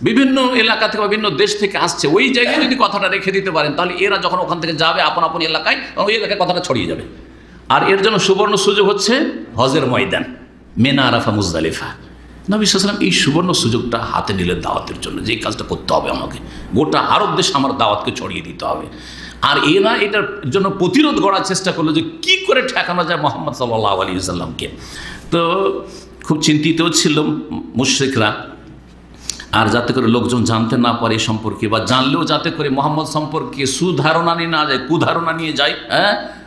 বিভিন্ন এলাকা থেকে বিভিন্ন দেশ থেকে আসছে, ওই জায়গায় যদি কথাটা রেখে দিতে পারেন, তাহলে এরা যখন ওখান থেকে যাবে আপন আপন এলাকায়, ওই এলাকায় কথাটা ছড়িয়ে যাবে। আর এর জন্য সুবর্ণ সুযোগ হচ্ছে হজের ময়দান, মিনা, আরাফা, মুজদালিফা। নবী সাল্লাল্লাহু আলাইহি ওয়াসাল্লাম এই সুবর্ণ সুযোগটা হাতে নিলেন দাওয়াতের জন্য, যে এই কাজটা করতে হবে আমাকে, গোটা আরব দেশ আমার দাওয়াতকে ছড়িয়ে দিতে হবে। আর এরা এটার জন্য প্রতিরোধ করার চেষ্টা করলো যে কি করে ঠেকানো যায় মুহাম্মদ সাল্লাল্লাহু আলাইহি ওয়াসাল্লামকে। তো খুব চিন্তিত ছিল মুশরিকরা, আর যাতে করে লোকজন জানতে না পারে এই সম্পর্কে, বা জানলেও যাতে করে মুহাম্মদ সম্পর্কে সুধারণা নিয়ে না যায়, কুধারণা নিয়ে যায়,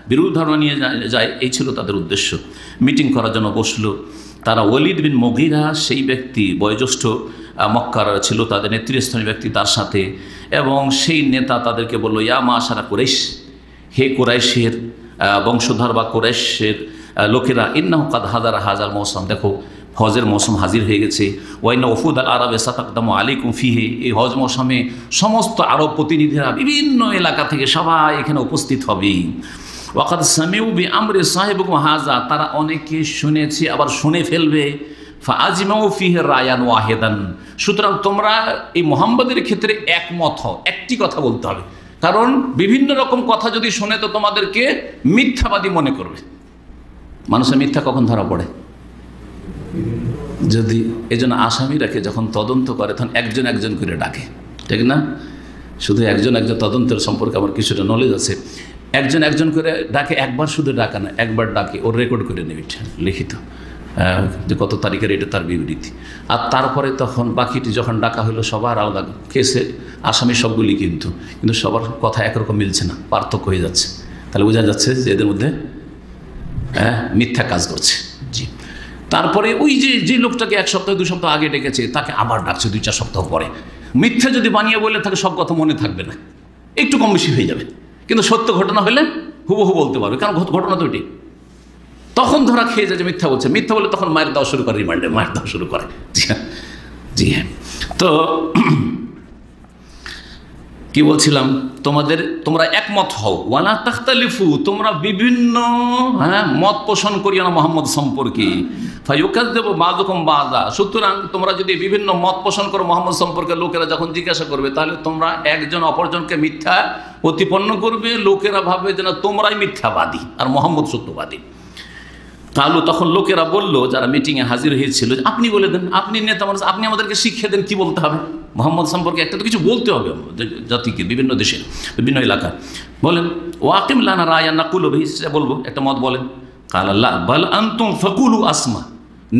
বিরূপ ধারণা নিয়ে যায়, এই ছিল তাদের উদ্দেশ্য। মিটিং করার জন্য বসলো তারা। ওয়ালিদ বিন মুগীরা সেই ব্যক্তি, বয়োজ্যেষ্ঠ মক্কার ছিল, তাদের নেতৃস্থানীয় ব্যক্তি তার সাথে, এবং সেই নেতা তাদেরকে বলল, ইয়া মাশারা কুরাইশ, হে কুরাইশের বংশধর বা কুরাইশের লোকেরা, ইন্নাহু কাদ হাদারা হাজার মৌসুম, দেখো হজের মৌসুম হাজির হয়ে গেছে। ওয়াইনা ওফুদ আল আরবে সাতাকদামু আলাইকুম ফিহে, এই হজ মৌসুমে সমস্ত আরব প্রতিনিধিরা বিভিন্ন এলাকা থেকে সবাই এখানে উপস্থিত হবে। ওয়াকাদ সামিউ বি আমরি সাহিবুকুম হাজা, তারা অনেকে শুনেছে আবার শুনে ফেলবে। ফাআজমাউ ফিহি রায়ান ওয়াহিদান, সুতরাং তোমরা এই মুহাম্মদের ক্ষেত্রে একমত হও, একটি কথা বলতে হবে, কারণ বিভিন্ন রকম কথা যদি শুনে তো তোমাদেরকে মিথ্যাবাদী মনে করবে। মানুষের মিথ্যা কখন ধরা পড়ে? যদি এজন্য আসামিরাকে যখন তদন্ত করে তখন একজন একজন করে ডাকে, ঠিক না? শুধু একজন একজন তদন্তের সম্পর্কে আমার কিছুটা নলেজ আছে। একজন একজন করে ডাকে, একবার শুধু ডাকা না, একবার ডাকে ওর রেকর্ড করে নেবে লিখিত, যে কত তারিখের এটা তার বিবৃতি। আর তারপরে তখন বাকিটি যখন ডাকা হলো সবার আলাদা কেসে আসামি সবগুলি, কিন্তু সবার কথা একরকম মিলছে না, পার্থক্য হয়ে যাচ্ছে। তাহলে বোঝা যাচ্ছে যে এদের মধ্যে মিথ্যা কাজ করছে। জি, তারপরে ওই যে লোকটাকে 1 সপ্তাহ 2 সপ্তাহ আগে ডেকেছে তাকে আবার ডাকছে 2-4 সপ্তাহ পরে। মিথ্যা যদি বানিয়ে বলে থাকে সব কথা মনে থাকবে না, একটু কম বেশি হয়ে যাবে, কিন্তু সত্য ঘটনা হলে হুবহু বলতে পারবে, কারণ ঘটনা তো এটি। তখন ধরা খেয়ে যায় যে মিথ্যা বলছে, মিথ্যা বলে তখন মায়ের দেওয়া শুরু করে, রিমান্ডে মায়ের দেওয়া শুরু করে। জি হ্যাঁ, তো কি বলছিলাম, তোমরা একমত হও, ওয়ালা তাখতালিফু, তোমরা বিভিন্ন মত পোষণ করিও না মুহাম্মদ সম্পর্কে। ফায়ুকাযযিবু বাযুকুম বাযা, সুতরাং তোমরা যদি বিভিন্ন মত পোষণ করো মুহাম্মদ সম্পর্কে, লোকেরা যখন জিজ্ঞাসা করবে তাহলে তোমরা একজন অপরজনকে মিথ্যা প্রতিপন্ন করবে, লোকেরা ভাববে যে না তোমরাই মিথ্যাবাদী আর মুহাম্মদ সত্যবাদী। তাহলে তখন লোকেরা বলল, যারা মিটিংয়ে হাজির হয়েছিল, আপনি বলে দেন, আপনি নেতা মানুষ, আপনি আমাদেরকে শিখিয়ে দেন কি বলতে হবে মুহাম্মদ সম্পর্কে, একটা তো কিছু বলতে হবে জাতিকে, বিভিন্ন দেশের বিভিন্ন এলাকার। বলেন ওয়াকিম লানা রায়ান নাকুলু বিহি, বলবো একটা মত বলেন। কালাল্লাহ বাল আনতুম ফাকুলু আসমা,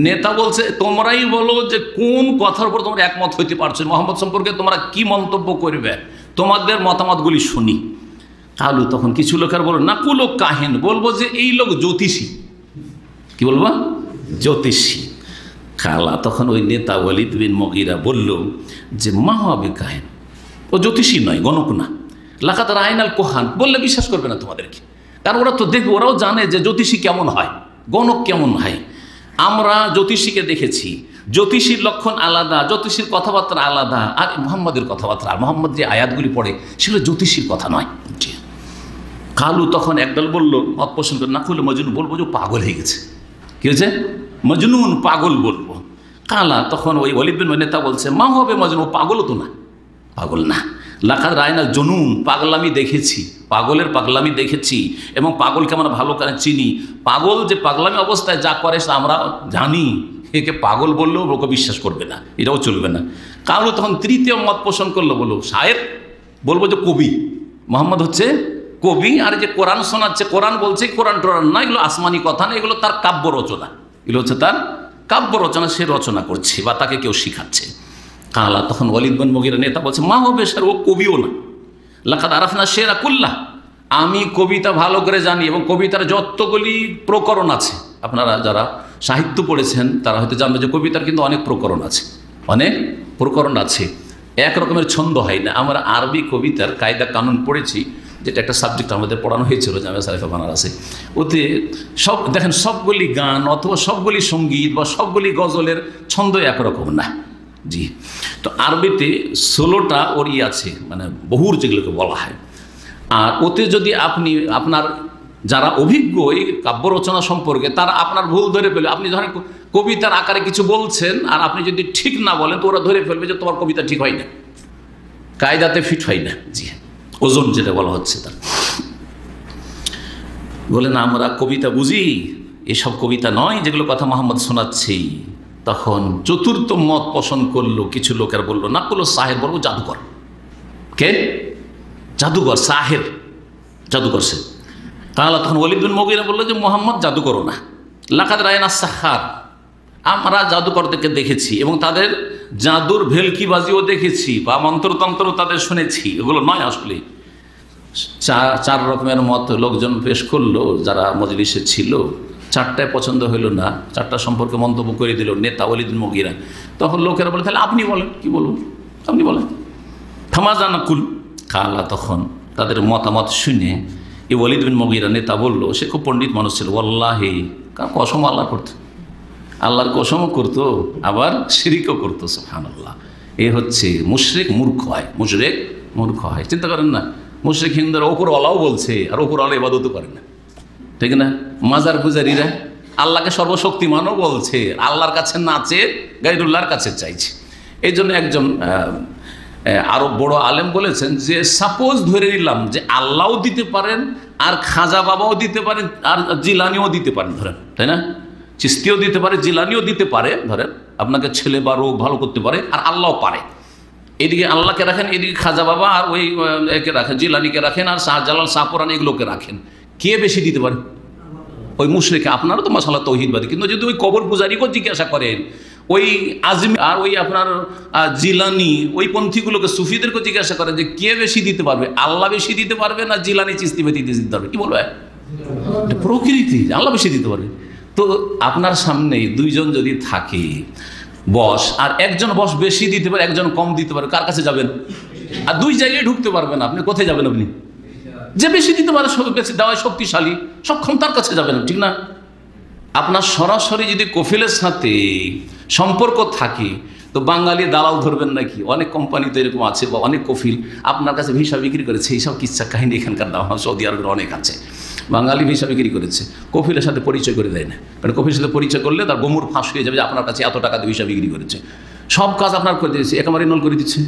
নেতা বলছে তোমরাই বলো যে কোন কথার উপর তোমরা একমত হইতে পারছো, মুহাম্মদ সম্পর্কে তোমরা কি মন্তব্য করবে, তোমাদের মতামতগুলি শুনি। কালু, তখন কিছু লোকের বলো নাকুলু কাহিন, বলবো যে এই লোক জ্যোতিষী। কি বলবো? জ্যোতিষী। খালা, তখন ওই নেতা ওয়ালিদ বিন মুগীরা বলল যে মা হবে কাহিন, ও জ্যোতিষী নয়, গণক না। লাকাত রাআইনাল কোহান, বললে বিশ্বাস করবে না তোমাদেরকে, কারণ ওরা তো দেখবে, ওরাও জানে যে জ্যোতিষী কেমন হয়, গণক কেমন হয়। আমরা জ্যোতিষীকে দেখেছি, জ্যোতিষীর লক্ষণ আলাদা, জ্যোতিষীর কথাবার্তা আলাদা, আর মুহাম্মদের কথাবার্তা, আর মুহাম্মদ যে আয়াতগুলি পড়ে সেগুলো জ্যোতিষীর কথা নয়। কালু, তখন একদল বলল মত পোষণ করে, না করলে মজনুন, বলবো যে পাগল হয়ে গেছে। কি হয়েছে? মজনুন, পাগল বলবো। কালা, তখন ওই ওয়ালিদ বিন নেতা বলছে মা হবে মজনুন, পাগলও তো না, পাগল না। লাকাদ রাআইনা জুনুন, পাগলামি দেখেছি, পাগলের পাগলামি দেখেছি, এবং পাগলকে আমরা ভালো করে চিনি। পাগল যে পাগলামি অবস্থায় যা করে আমরা জানি, একে পাগল বললেও লোকে বিশ্বাস করবে না, এটাও চলবে না। কালু তখন তৃতীয় মত পোষণ করলো, বলো শায়ের, বলবো যে কবি, মোহাম্মদ হচ্ছে কবি, আর যে কোরআন শোনাচ্ছে, কোরআন বলছে কোরআন টোরআন না, এগুলো আসমানি কথা না, এগুলো তার কাব্য রচনা, এগুলো হচ্ছে তার কাব্য রচনা, সে রচনা করছে বা তাকে কেউ শিখাচ্ছে। কালা, তখন ওয়ালিদ বিন মুগীরা নেতা বলছে মা হবে স্যার, ও কবিও না। লাকাদ আরাফনা শেরা কুল্লাহ, আমি কবিতা ভালো করে জানি, এবং কবিতার যতগুলি প্রকরণ আছে, আপনারা যারা সাহিত্য পড়েছেন তারা হয়তো জানবে যে কবিতার কিন্তু অনেক প্রকরণ আছে, অনেক প্রকরণ আছে, এক রকমের ছন্দ হয় না। আমরা আরবি কবিতার কায়দা কানুন পড়েছি, যেটা একটা সাবজেক্ট আমাদের পড়ানো হয়েছিল জামিয়া শরীফা বানারসে। ওতে সব দেখেন, সবগুলি গান অথবা সবগুলি সঙ্গীত বা সবগুলি গজলের ছন্দ একরকম না। জি, তো আরবিতে 16টা ওরি আছে, মানে বহুর যেগুলোকে বলা হয়। আর ওতে যদি আপনি আপনার যারা অভিজ্ঞ এই কাব্য রচনা সম্পর্কে, তারা আপনার ভুল ধরে ফেলবে। আপনি ধরেন কবিতার আকারে কিছু বলছেন, আর আপনি যদি ঠিক না বলেন তো ওরা ধরে ফেলবে যে তোমার কবিতা ঠিক হয় না, কায়দাতে ফিট হয় না। জি, ওজন যেটা বলা হচ্ছে তার। বলে না, আমরা কবিতা বুঝি, এসব কবিতা নয় যেগুলো কথা মোহাম্মদ শোনাচ্ছি। তখন চতুর্থ মত পোষণ করলো কিছু লোকের, বললো না বললো সাহের, বলবো জাদুকর। কে? জাদুকর, সাহের, জাদুকর সে। তাহলে তখন ওয়ালিদ বিন মুগীরা বললো যে মোহাম্মদ জাদুকর না, লাকাদ রায়না সাহার, আমরা জাদুকরদেরকে দেখেছি এবং তাদের জাদুর ভেলকিবাজিও দেখেছি বা মন্ত্রতন্ত্র তাদের শুনেছি, এগুলো নয় আসলে। চার রকমের মত লোকজন পেশ করলো যারা মজলিসে ছিল, চারটায় পছন্দ হইল না, চারটা সম্পর্কে মন্তব্য করে দিল নেতা ওয়ালিদ বিন মুগীরা। তখন লোকেরা বলে তাহলে আপনি বলেন, কি বলুন, আপনি বলেন। ফামাজানাকুল কালা, তখন তাদের মতামত শুনে এই ওয়ালিদ বিন মুগীরা নেতা বলল, সে খুব পণ্ডিত মানুষ ছিল, ওয়াল্লাহি, কসম আল্লাহ করতো, আল্লাহর কসমও করতো, আবার শিরিকও করতো। সুবহানাল্লাহ। এ হচ্ছে মুশরিক, মূর্খ হয়, মুশরিক মূর্খ হয়। চিন্তা করেন না, মুশরিক হিন্দুরা ওপরওয়ালাও বলছে আর ওপরওয়ালা ইবাদতও করে না, ঠিক না? মাজার পূজারীরা আল্লাহকে সর্বশক্তিমানও বলছে, আল্লাহর কাছে নাচে, গায়রুল্লাহর কাছে চাইছে। এই জন্য একজন আরো বড় আলেম বলেছেন যে সাপোজ ধরে নিলাম যে আল্লাহও দিতে পারেন, আর খাজা বাবাও দিতে পারেন, আর জিলানিও দিতে পারেন, ধরেন, তাই না? চিস্তিও দিতে পারে, জিলানিও দিতে পারে, ধরেন আপনাকে ছেলে বা রোগ ভালো করতে পারে, আর আল্লাহও পারে। এদিকে আল্লাহকে রাখেন, এদিকে খাজা বাবা আর ওই একে রাখেন, জিলানিকে রাখেন, আর শাহজালাল, শাহপুরান এগুলোকে রাখেন। কে বেশি দিতে পারে? ওই মুশরিক। আপনারও তো মাশাআল্লাহ তৌহিদবাদী, কিন্তু যদি ওই কবর পূজারীকেও জিজ্ঞাসা করেন, ওই আজমি আর ওই আপনার জিলানি, ওই পন্থীগুলোকে, সুফিদেরকে জিজ্ঞাসা করেন যে কে বেশি দিতে পারবে, আল্লাহ বেশি দিতে পারবে না জিলানি চিস্তি বেশি দিতে পারবে, কি বলবে? প্রকৃতি, আল্লাহ বেশি দিতে পারবে। তো আপনার সামনে দুইজন যদি থাকে বস, আর একজন বস বেশি দিতে পারে, একজন কম দিতে পারে, কার কাছে যাবেন? আর দুই জায়গায় ঢুকতে পারবেন, আপনি কোথায় যাবেন? আপনি যে বেশি দিতে পারে, বেশি দেওয়ায় শক্তিশালী, সক্ষম, তার কাছে যাবেন, ঠিক না? আপনার সরাসরি যদি কফিলের সাথে সম্পর্ক থাকে তো বাঙালি দালাল ধরবেন নাকি? অনেক কোম্পানি তো এরকম আছে, বা অনেক কফিল আপনার কাছে ভিসা বিক্রি করেছে, এইসব কিচ্ছা কাহিনী এখানকার দাম সৌদি আরবের অনেক আছে। বাঙালি ভিসা বিক্রি করেছে, কফিলের সাথে পরিচয় করে দেয় না, কারণ কফিলের সাথে পরিচয় করলে তার গোমর ফাঁস হয়ে যাবে যে আপনার কাছে এত টাকা দিয়ে ভিসা বিক্রি করেছে। সব কাজ আপনার করে দিচ্ছে, একেবারে নল করে দিচ্ছে,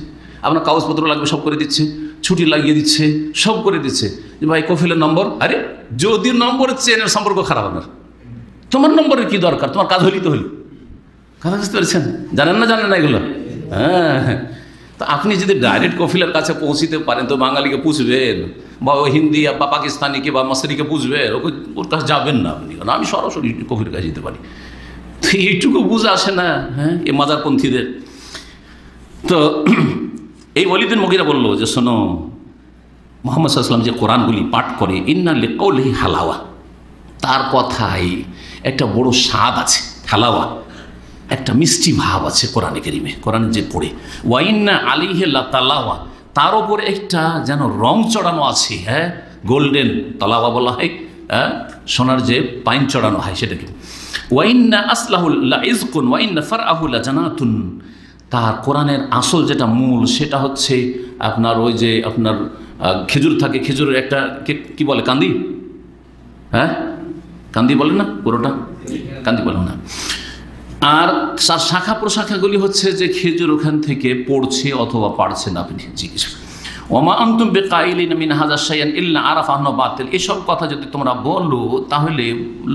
আপনার কাগজপত্র লাগবে সব করে দিচ্ছে, ছুটি লাগিয়ে দিচ্ছে, সব করে দিচ্ছে। যে ভাই কফিলের নম্বর, আরে যদি নম্বর চেনের সম্পর্ক খারাপ, আপনার তোমার নম্বরের কি দরকার, তোমার কাজ হলেই তো হলো। কথা বুঝতে পেরেছেন? জানেন না এগুলো? হ্যাঁ। তো আপনি যদি ডাইরেক্ট কফিলের কাছে পৌঁছিতে পারেন তো বাঙালিকে পুষবেন, বা ওই হিন্দি বা পাকিস্তানিকে বা মাসরিকে পুষবেন, ওর কাছে যাবেন না আপনি, কারণ আমি সরাসরি কফিলের কাছে যেতে পারি। তো এইটুকু বুঝে আসে না, হ্যাঁ, এই মাজারপন্থীদের। তো এই ওয়ালিদ বিন মুগীরা বললো যে শোনো, মুহাম্মদ সাল্লাল্লাহু আলাইহি ওয়াসাল্লাম যে কোরআনগুলি পাঠ করে, ইন্না লিকাউলিহি হালাওয়া, তার কথায় একটা বড় স্বাদ আছে, হালাওয়া, একটা মিষ্টি ভাব আছে কোরআনে কারিমে, কোরআনে যে পড়ে। ওয়াইন্না আলাইহি লাতালাওয়া, তার উপরে একটা যেন রং চড়ানো আছে, হ্যাঁ, গোল্ডেন তালাওয়া বলা হয়, হ্যাঁ, সোনার যে পাইন চড়ানো হয় সেটাকে। ওয়াইন্না আসলাহুল লাইজকুন ওয়াইন্না ফারআহুল জানাতুন, তার কোরআনের আসল যেটা মূল সেটা হচ্ছে আপনার ওই যে আপনার খেজুর থাকে, খেজুরের একটা কি বলে, কান্দি, হ্যাঁ, কান্দি বলে না, পুরোটা কান্দি বলে না। আর শাখা প্রশাখাগুলি হচ্ছে যে খেজুর ওখান থেকে পড়ছে অথবা পাড়ছে না, আপনি জিজ্ঞেস। ওমা আনতুম বিকাইলিনা মিন হাযা শাইআন ইল্লা আরাফা আন্নাহু বাতিল, এসব কথা যদি তোমরা বলো তাহলে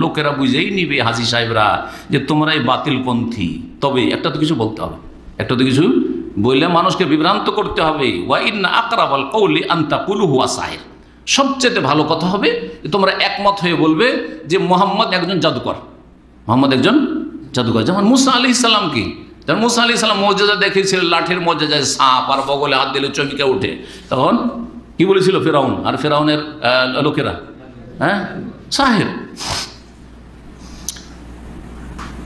লোকেরা বুঝেই নিবে, হাজী সাহেবরা, যে তোমরাই বাতিলপন্থী। তবে একটা তো কিছু বলতে হবে, একটা তো কিছু বললে মানুষকে বিভ্রান্ত করতে হবে। ওয়া ইন্না আকরাবাল কওলি আন তাকুলু হুয়া সাহির, সবচেয়ে ভালো কথা হবে তোমরা একমত হয়ে বলবে যে মুহাম্মদ একজন জাদুকর, মুহাম্মদ একজন জাদুকর। যেমন মুসা আলাইহিস সালাম কি, যেমন মুসা আলাইহিস সালাম মুজিজা দেখিয়েছিলেন, লাঠির মুজিজায় সাপ, আর বগলে হাত দিলে চমকে ওঠে, তখন কি বলেছিল ফেরাউন আর ফেরাউনের লোকেরা, হ্যাঁ, সাহির।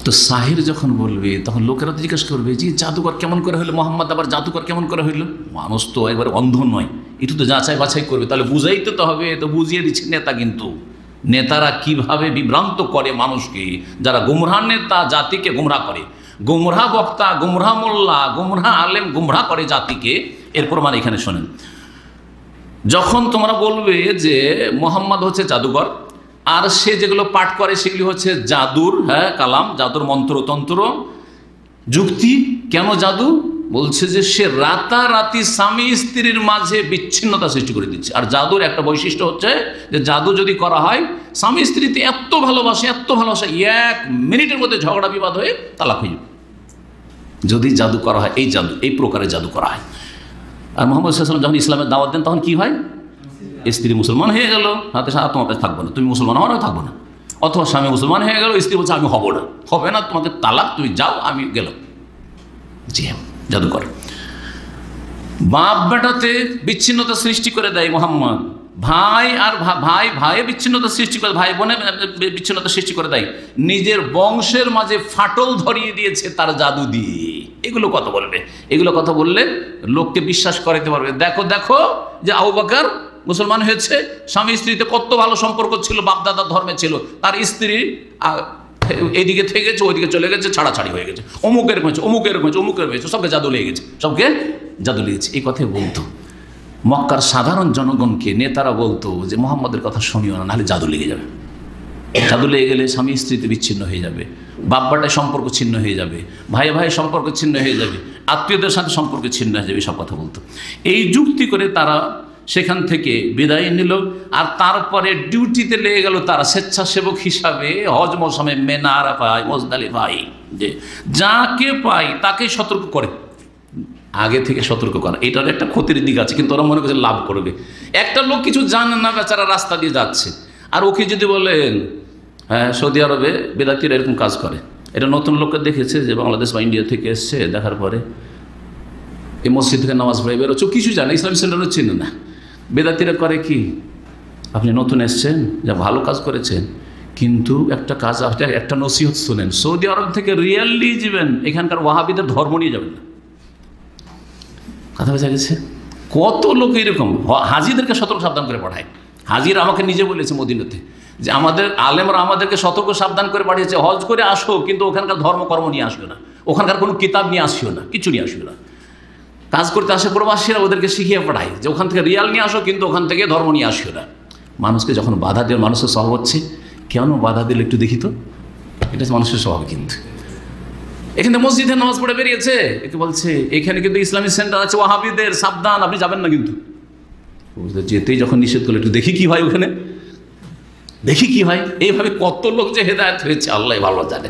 তো সাহির যখন বলবে তখন লোকেরা তো জিজ্ঞাসা করবে যে জাদুকর কেমন করে হইলো, মোহাম্মদ আবার জাদুকর কেমন করে হইলো? মানুষ তো একবারে অন্ধ নয়, একটু তো যাচাই বাছাই করবে, তাহলে বুঝাইতে তো হবে। তো বুঝিয়ে দিচ্ছে নেতা, কিন্তু নেতারা কিভাবে বিভ্রান্ত করে মানুষকে, যারা গুমরাহ নেতা জাতিকে গুমরাহ করে, গুমরাহ বক্তা, গুমরাহ মোল্লা, গুমরাহ আলেম গুমরাহ করে জাতিকে। এর প্রমাণ এখানে শোনেন। যখন তোমরা বলবে যে মোহাম্মদ হচ্ছে জাদুকর, আর সে যেগুলো পাঠ করে সেগুলি হচ্ছে জাদুর কালাম, জাদুর মন্ত্রতন্ত্র, যুক্তি। কেন জাদু? বলছে যে সে রাতারাতি স্বামী স্ত্রীর মাঝে বিচ্ছিন্নতা সৃষ্টি করে দিচ্ছে। আর জাদুর একটা বৈশিষ্ট্য হচ্ছে যে জাদু যদি করা হয়, স্বামী স্ত্রীতে এত ভালোবাসে 1 মিনিটের মধ্যে ঝগড়া বিবাদ হয়ে তালাক হয়ে যাবে যদি জাদু করা হয়। এই জাদু, এই প্রকারের জাদু করা হয়। আর মোহাম্মদ সাল্লাল্লাহু আলাইহি ওয়াসাল্লাম যখন ইসলামের দাওয়াত দেন তখন কি হয়? স্ত্রী মুসলমান হয়ে গেল, হাতে সাথে তোমার কাছে থাকবো না, তুমি মুসলমান আমারও থাকবো না। অথবা স্বামী মুসলমান হয়ে গেল, স্ত্রী বলছে আমি হব না, হবে না, তোমাকে তালাক, তুমি যাও, আমি গেলাম। জি হ্যাঁ, জাদুকর। বাপ বেটাতে বিচ্ছিন্নতা সৃষ্টি করে দেয় মোহাম্মদ। ভাই আর ভাই বিচ্ছিন্নতা সৃষ্টি করে, ভাই বোনে বিচ্ছিন্নতা সৃষ্টি করে দেয়। নিজের বংশের মাঝে ফাটল ধরিয়ে দিয়েছে তার জাদু দিয়ে। এগুলো কথা বলবে, এগুলো কথা বললে লোককে বিশ্বাস করাতে পারবে। দেখো দেখো যে আবু বকর মুসলমান হয়েছে, স্বামী স্ত্রীতে কত ভালো সম্পর্ক ছিল, বাপদাদার ধর্মে ছিল, তার স্ত্রী এইদিকে থেকে গেছে, ওইদিকে চলে গেছে, ছাড়াছাড়ি হয়ে গেছে, অমুকের হয়েছে, অমুকের হয়েছে, অমুকের হয়েছে, সবকে জাদু লেগে গেছে, সবকে জাদু লেগেছে। এই কথাই বলতো মক্কার সাধারণ জনগণকে। নেতারা বলতো যে মোহাম্মদের কথা শুনিও না, নাহলে জাদু লেগে যাবে। জাদু লেগে গেলে স্বামী স্ত্রীতে বিচ্ছিন্ন হয়ে যাবে, বাপ্পাটায় সম্পর্ক ছিন্ন হয়ে যাবে, ভাই ভাই সম্পর্ক ছিন্ন হয়ে যাবে, আত্মীয়দের সাথে সম্পর্ক ছিন্ন হয়ে যাবে, সব কথা বলতো। এই যুক্তি করে তারা সেখান থেকে বিদায় নিল। আর তারপরে ডিউটিতে লেগে গেল তারা স্বেচ্ছাসেবক হিসাবে হজ মৌসুমে মেনার পায়, মুজদালিফায়, যে যাকে পাই তাকে সতর্ক করে, আগে থেকে সতর্ক করা। এটার একটা ক্ষতির দিক আছে, কিন্তু ওরা মনে করছে লাভ করবে। একটা লোক কিছু জানে না, বেচারা রাস্তা দিয়ে যাচ্ছে, আর ওকে যদি বলেন হ্যাঁ সৌদি আরবে বেদাতিরা এরকম কাজ করে, এটা নতুন লোককে দেখেছে যে বাংলাদেশ বা ইন্ডিয়া থেকে এসছে, দেখার পরে এই মসজিদ থেকে নামাজ পড়ে বেরোচ্ছে, কিছু জানে, ইসলামিক সেন্টারও চিনে না। বেদাতিরা করে কি, আপনি নতুন এসছেন, যা ভালো কাজ করেছেন, কিন্তু একটা কাজ, একটা নসিহত শুনেন, সৌদি আরব থেকে রিয়াল নিয়ে যাবেন, এখানকার ওয়াহাবিদের ধর্ম নিয়ে যাবেন না। কথা বোঝা গেছে? কত লোক এরকম হাজিদেরকে সতর্ক সাবধান করে পাঠায়। হাজির আমাকে নিজে বলেছে মদিনাতে যে আমাদের আলেমরা আমাদেরকে সতর্ক সাবধান করে পাঠিয়েছে, হজ করে আসো কিন্তু ওখানকার ধর্মকর্ম নিয়ে আসবে না, ওখানকার কোনো কিতাব নিয়ে আসিও না, কিছু নিয়ে আসবে না। কাজ করতে আসে প্রবাসীরা, ওদেরকে শিখিয়ে পড়ায় যে ওখান থেকে রিয়াল নিয়ে আসো, কিন্তু ওখান থেকে ধর্ম নিয়ে আসিও না। মানুষকে যখন বাধা দিয়ে, মানুষের স্বভাব হচ্ছে কেন বাধা দিলে একটু দেখি তো, এটা মানুষের স্বভাব। কিন্তু এখানে মসজিদে নামাজ পড়ে বেরিয়েছে, একে বলছে এখানে কিন্তু ইসলামিক সেন্টার আছে ওয়াহাবিদের, সাবধান, আপনি যাবেন না। কিন্তু যেতেই যখন নিষেধ করলে একটু দেখি কি হয়, ওখানে দেখি কি হয়। এইভাবে কত লোক যে হেদায়েত হয়েছে আল্লাহ ভালো জানে।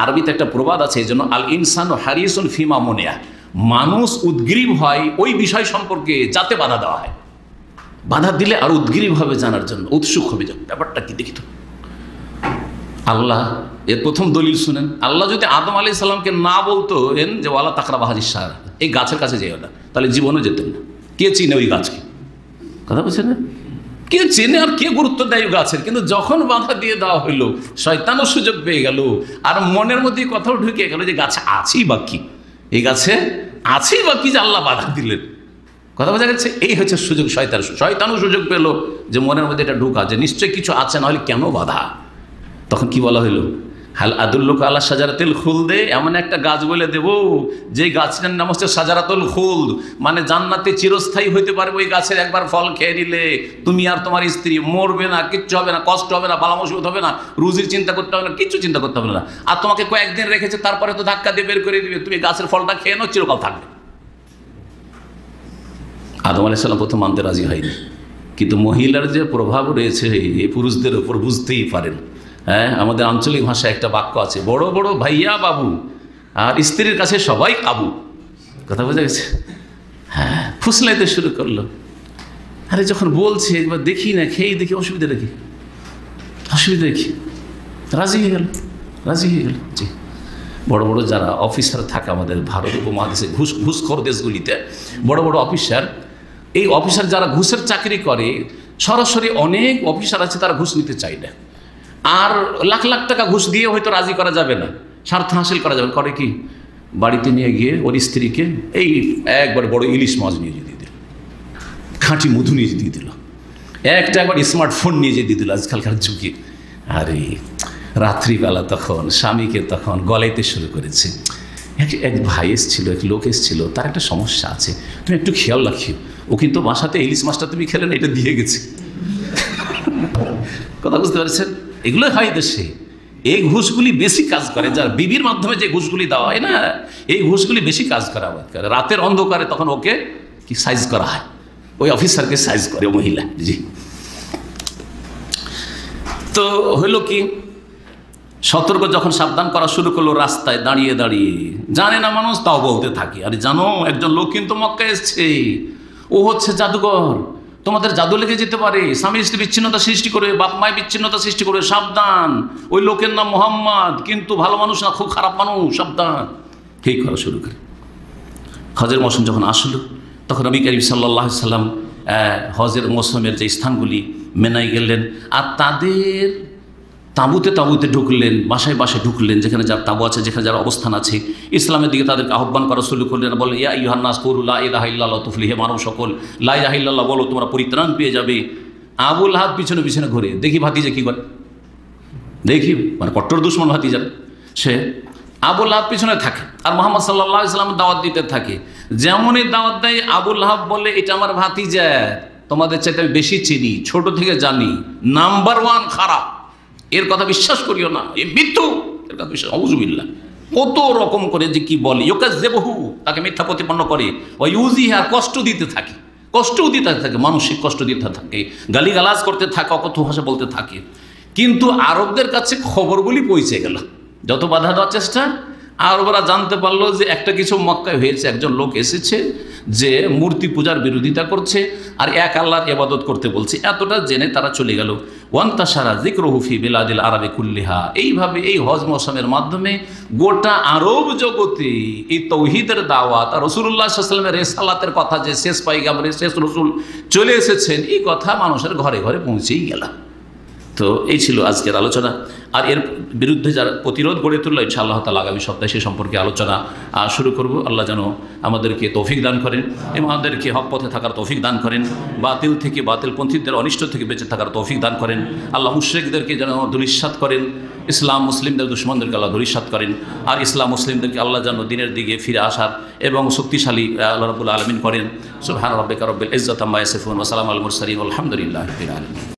আরবিতে একটা প্রবাদ আছে, এই জন্য আল ইনসান হারিসুন ফিমা মুনিয়া, মানুষ উদ্গ্রীব হয় ওই বিষয় সম্পর্কে যাতে বাধা দেওয়া হয়। বাধা দিলে আর উদ্গ্রীব হবে জানার জন্য, উৎসুক হবে, ব্যাপারটা কি দেখি তো। আল্লাহ এর প্রথম দলিল শুনেন, আল্লাহ যদি আদম আলাইহিস সালামকে না বলতো যে ওয়ালা তাকরাবা হাযিস শাজারা, এই গাছের কাছে যেও না, তাহলে জীবনে যেতেন না। কে চিনে ওই গাছকে? কথা বলছেন না? কে চেনে আর কে গুরুত্ব দেয় গাছের? কিন্তু যখন বাধা দিয়ে দেওয়া হইলো, শয়তানও সুযোগ পেয়ে গেল, আর মনের মধ্যে কথাও ঢুকে গেল যে গাছে আছেই বা কি, এই গাছে আছেই বা কি যে আল্লাহ বাধা দিলেন। কথা বোঝা গেছে? এই হচ্ছে সুযোগ শয়তানও সুযোগ পেল যে মনের মধ্যে এটা ঢুকা, যে নিশ্চয়ই কিছু আছে, না হলে কেন বাধা। তখন কি বলা হইলো, হাল আদুল্লুকা আলা শাজারাতুল খুলদে, এমন একটা গাছ বলে দেব যে গাছটার নাম হচ্ছে শাজারাতুল খুলদ, মানে জান্নাতে চিরস্থায়ী হইতে পারবে। ওই গাছের একবার ফল খেয়ে নিলে তুমি আর তোমার স্ত্রী মরবে না, কিচ্ছু হবে না, কষ্ট হবে না, বালা মুসিবত হবে না, রুজির চিন্তা করতে হবে না, কিচ্ছু চিন্তা করতে হবে না। আর তোমাকে কয়েকদিন রেখেছে, তারপরে তো ধাক্কা দিয়ে বের করে দিবে, তুমি গাছের ফলটা খেয়ে নাও, চিরকাল থাকবে। আদম আলাইহিস সালাম প্রথম মানতে রাজি হয়নি, কিন্তু মহিলার যে প্রভাব রয়েছে এই পুরুষদের ওপর বুঝতেই পারেন। হ্যাঁ, আমাদের আঞ্চলিক ভাষায় একটা বাক্য আছে, বড় বড় ভাইয়া বাবু, আর স্ত্রীর কাছে সবাই কাবু। কথা বোঝা গেছে? হ্যাঁ, ফুসলাইতে শুরু করলো। আরে যখন বলছে এবার দেখি না, খেয়েই দেখি, অসুবিধা দেখি, অসুবিধা দেখি, রাজি হয়ে গেল, রাজি হয়ে গেল। জি, বড় বড় যারা অফিসার থাকে আমাদের ভারত উপমহাদেশে, ঘুষখোর দেশগুলিতে বড় বড় অফিসার, এই অফিসার যারা ঘুষের চাকরি করে, সরাসরি অনেক অফিসার আছে তারা ঘুষ নিতে চায় না, আর লাখ লাখ টাকা ঘুষ দিয়ে হয়তো রাজি করা যাবে না, স্বার্থ হাসিল করা যাবে। করে কি, বাড়িতে নিয়ে গিয়ে ওর স্ত্রীকে এই একবার বড় ইলিশ মাছ নিয়ে দিয়ে দিল, খাঁটি মধু নিয়ে দিয়ে দিল, একবার স্মার্টফোন নিয়ে দিয়ে দিল আজকালকার যুগে। আরে রাত্রিবেলা তখন স্বামীকে তখন গলাইতে শুরু করেছে। এক ভাই এসেছিল, এক লোক এসেছিল, তার একটা সমস্যা আছে, তুমি একটু খেয়াল রাখিও, ও কিন্তু বাসাতে ইলিশ মাছটা তুমি খেলে না, এটা দিয়ে গেছে। কথা বুঝতে পারছেন? এগুলো হয় দেশে। এই ঘুষগুলি বেশি কাজ করে, যার বিবির মাধ্যমে যে ঘুষগুলি দেওয়া হয় না, এই ঘুষগুলি বেশি কাজ করা হয়। রাতের অন্ধকারে তখন ওকে কি সাইজ করা হয়, ওই অফিসারকে সাইজ করে মহিলা। জি, তো হইল কি, সতর্ক যখন সাবধান করা শুরু করলো, রাস্তায় দাঁড়িয়ে দাঁড়িয়ে, জানে না মানুষ তাও বলতে থাকে, আরে জানো একজন লোক কিন্তু মক্কায় এসছে, ও হচ্ছে জাদুঘর, তোমাদের জাদু লেগে যেতে পারে, স্বামী স্ত্রী বিচ্ছিন্নতা সৃষ্টি করবে, বাপ মায় বিচ্ছিন্নতা সৃষ্টি করবে, সাবধান, ওই লোকের নাম মোহাম্মদ, কিন্তু ভালো মানুষ না, খুব খারাপ মানুষ, সাবধান। ঠিক করা শুরু করে। হজের মৌসুম যখন আসলো, তখন নবী করিম সাল্লাল্লাহু আলাইহি সাল্লাম হজের মৌসুমের যে স্থানগুলি মেনায় গেলেন, আর তাদের তাঁবুতে তাঁবুতে ঢুকলেন, বাসায় বাসায় ঢুকলেন, যেখানে যার তাঁবু আছে, যেখানে যার অবস্থান আছে, ইসলামের দিকে তাদেরকে আহ্বান করা শুরু করলেন। বলে, ইয়া আইয়ুহান নাস কুলু লা ইলাহা ইল্লাল্লাহ তুফলিহু, হে মানব সকল, লা ইলাহা ইল্লাল্লাহ বলো, তোমরা পরিত্রাণ পেয়ে যাবে। আবুল লাহাব পিছনে পিছনে ঘুরে, দেখি ভাতিজা কি করে, দেখি, মানে কট্টর দুশমন ভাতিজা, সে আবুল লাহাব পিছনে থাকে আর মুহাম্মদ সাল্লাল্লাহু আলাইহি ওয়াসাল্লাম দাওয়াত দিতে থাকে। যেমনই দাওয়াত দেয়, আবুল লাহাব বলে, এটা আমার ভাতিজা, তোমাদের চাইতে আমি বেশি চিনি, ছোট থেকে জানি, নাম্বার 1 খারাপ, এর কথা বিশ্বাস করিও না, এ মৃত্যু, এর কথা বিশ্বাস, আউযুবিল্লাহ। কত রকম করে যে কি বলে, ইউকাযযিবহু, তাকে মিথ্যা প্রতিপন্ন করে, ওয়া ইউযিহা, কষ্ট দিতে থাকে, কষ্টও দিতে থাকে, মানসিক কষ্ট দিতে থাকে, গালিগালাজ করতে থাকে, অকথ্য ভাষা বলতে থাকে। কিন্তু আরবদের কাছে খবরগুলি পৌঁছে গেল, যত বাধা দেওয়ার চেষ্টা, আরবরা জানতে পারলো যে একটা কিছু মক্কায় হয়েছে, একজন লোক এসেছে যে মূর্তি পূজার বিরোধিতা করছে আর এক আল্লাহর ইবাদত করতে বলছে। এতটা জেনে তারা চলে গেল। ওয়ান্তাশারা যিকরুহু ফি বিলাদিল আরাবি কুল্লিহা, এইভাবে এই হজ মৌসুমের মাধ্যমে গোটা আরব জগতে এই তৌহিদের দাওয়াত আর রাসূলুল্লাহ সাল্লাল্লাহু আলাইহি ওয়াসাল্লামের রিসালাতের কথা, যে শেষ পয়গাম্বর, শেষ রাসূল চলে এসেছেন, এই কথা মানুষের ঘরে ঘরে পৌঁছেই গেল। তো এই ছিল আজকের আলোচনা। আর এর বিরুদ্ধে যারা প্রতিরোধ গড়ে তুললো, ইনশাআল্লাহ তাআলা আগামী সপ্তাহে সে সম্পর্কে আলোচনা শুরু করব। আল্লাহ যেন আমাদেরকে তৌফিক দান করেন এবং আমাদেরকে হক পথে থাকার তৌফিক দান করেন, বাতিল থেকে, বাতিলপন্থীদের অনিষ্ট থেকে বেঁচে থাকার তৌফিক দান করেন। আল্লাহ মুশরিকদেরকে যেন ধূলিসাৎ করেন, ইসলাম মুসলিমদের দুশমনদেরকে আল্লাহ ধূলিসাৎ করেন, আর ইসলাম মুসলিমদেরকে আল্লাহ যেন দিনের দিকে ফিরে আসার এবং শক্তিশালী আল্লাহ রাব্বুল আলামিন করেন। সুবহান রাব্বিকা রাব্বিল ইজ্জাতি আম্মা ইয়াসিফুন ওয়া সালামুল মুরসালিন, আলহামদুলিল্লাহি রাব্বিল আলামিন।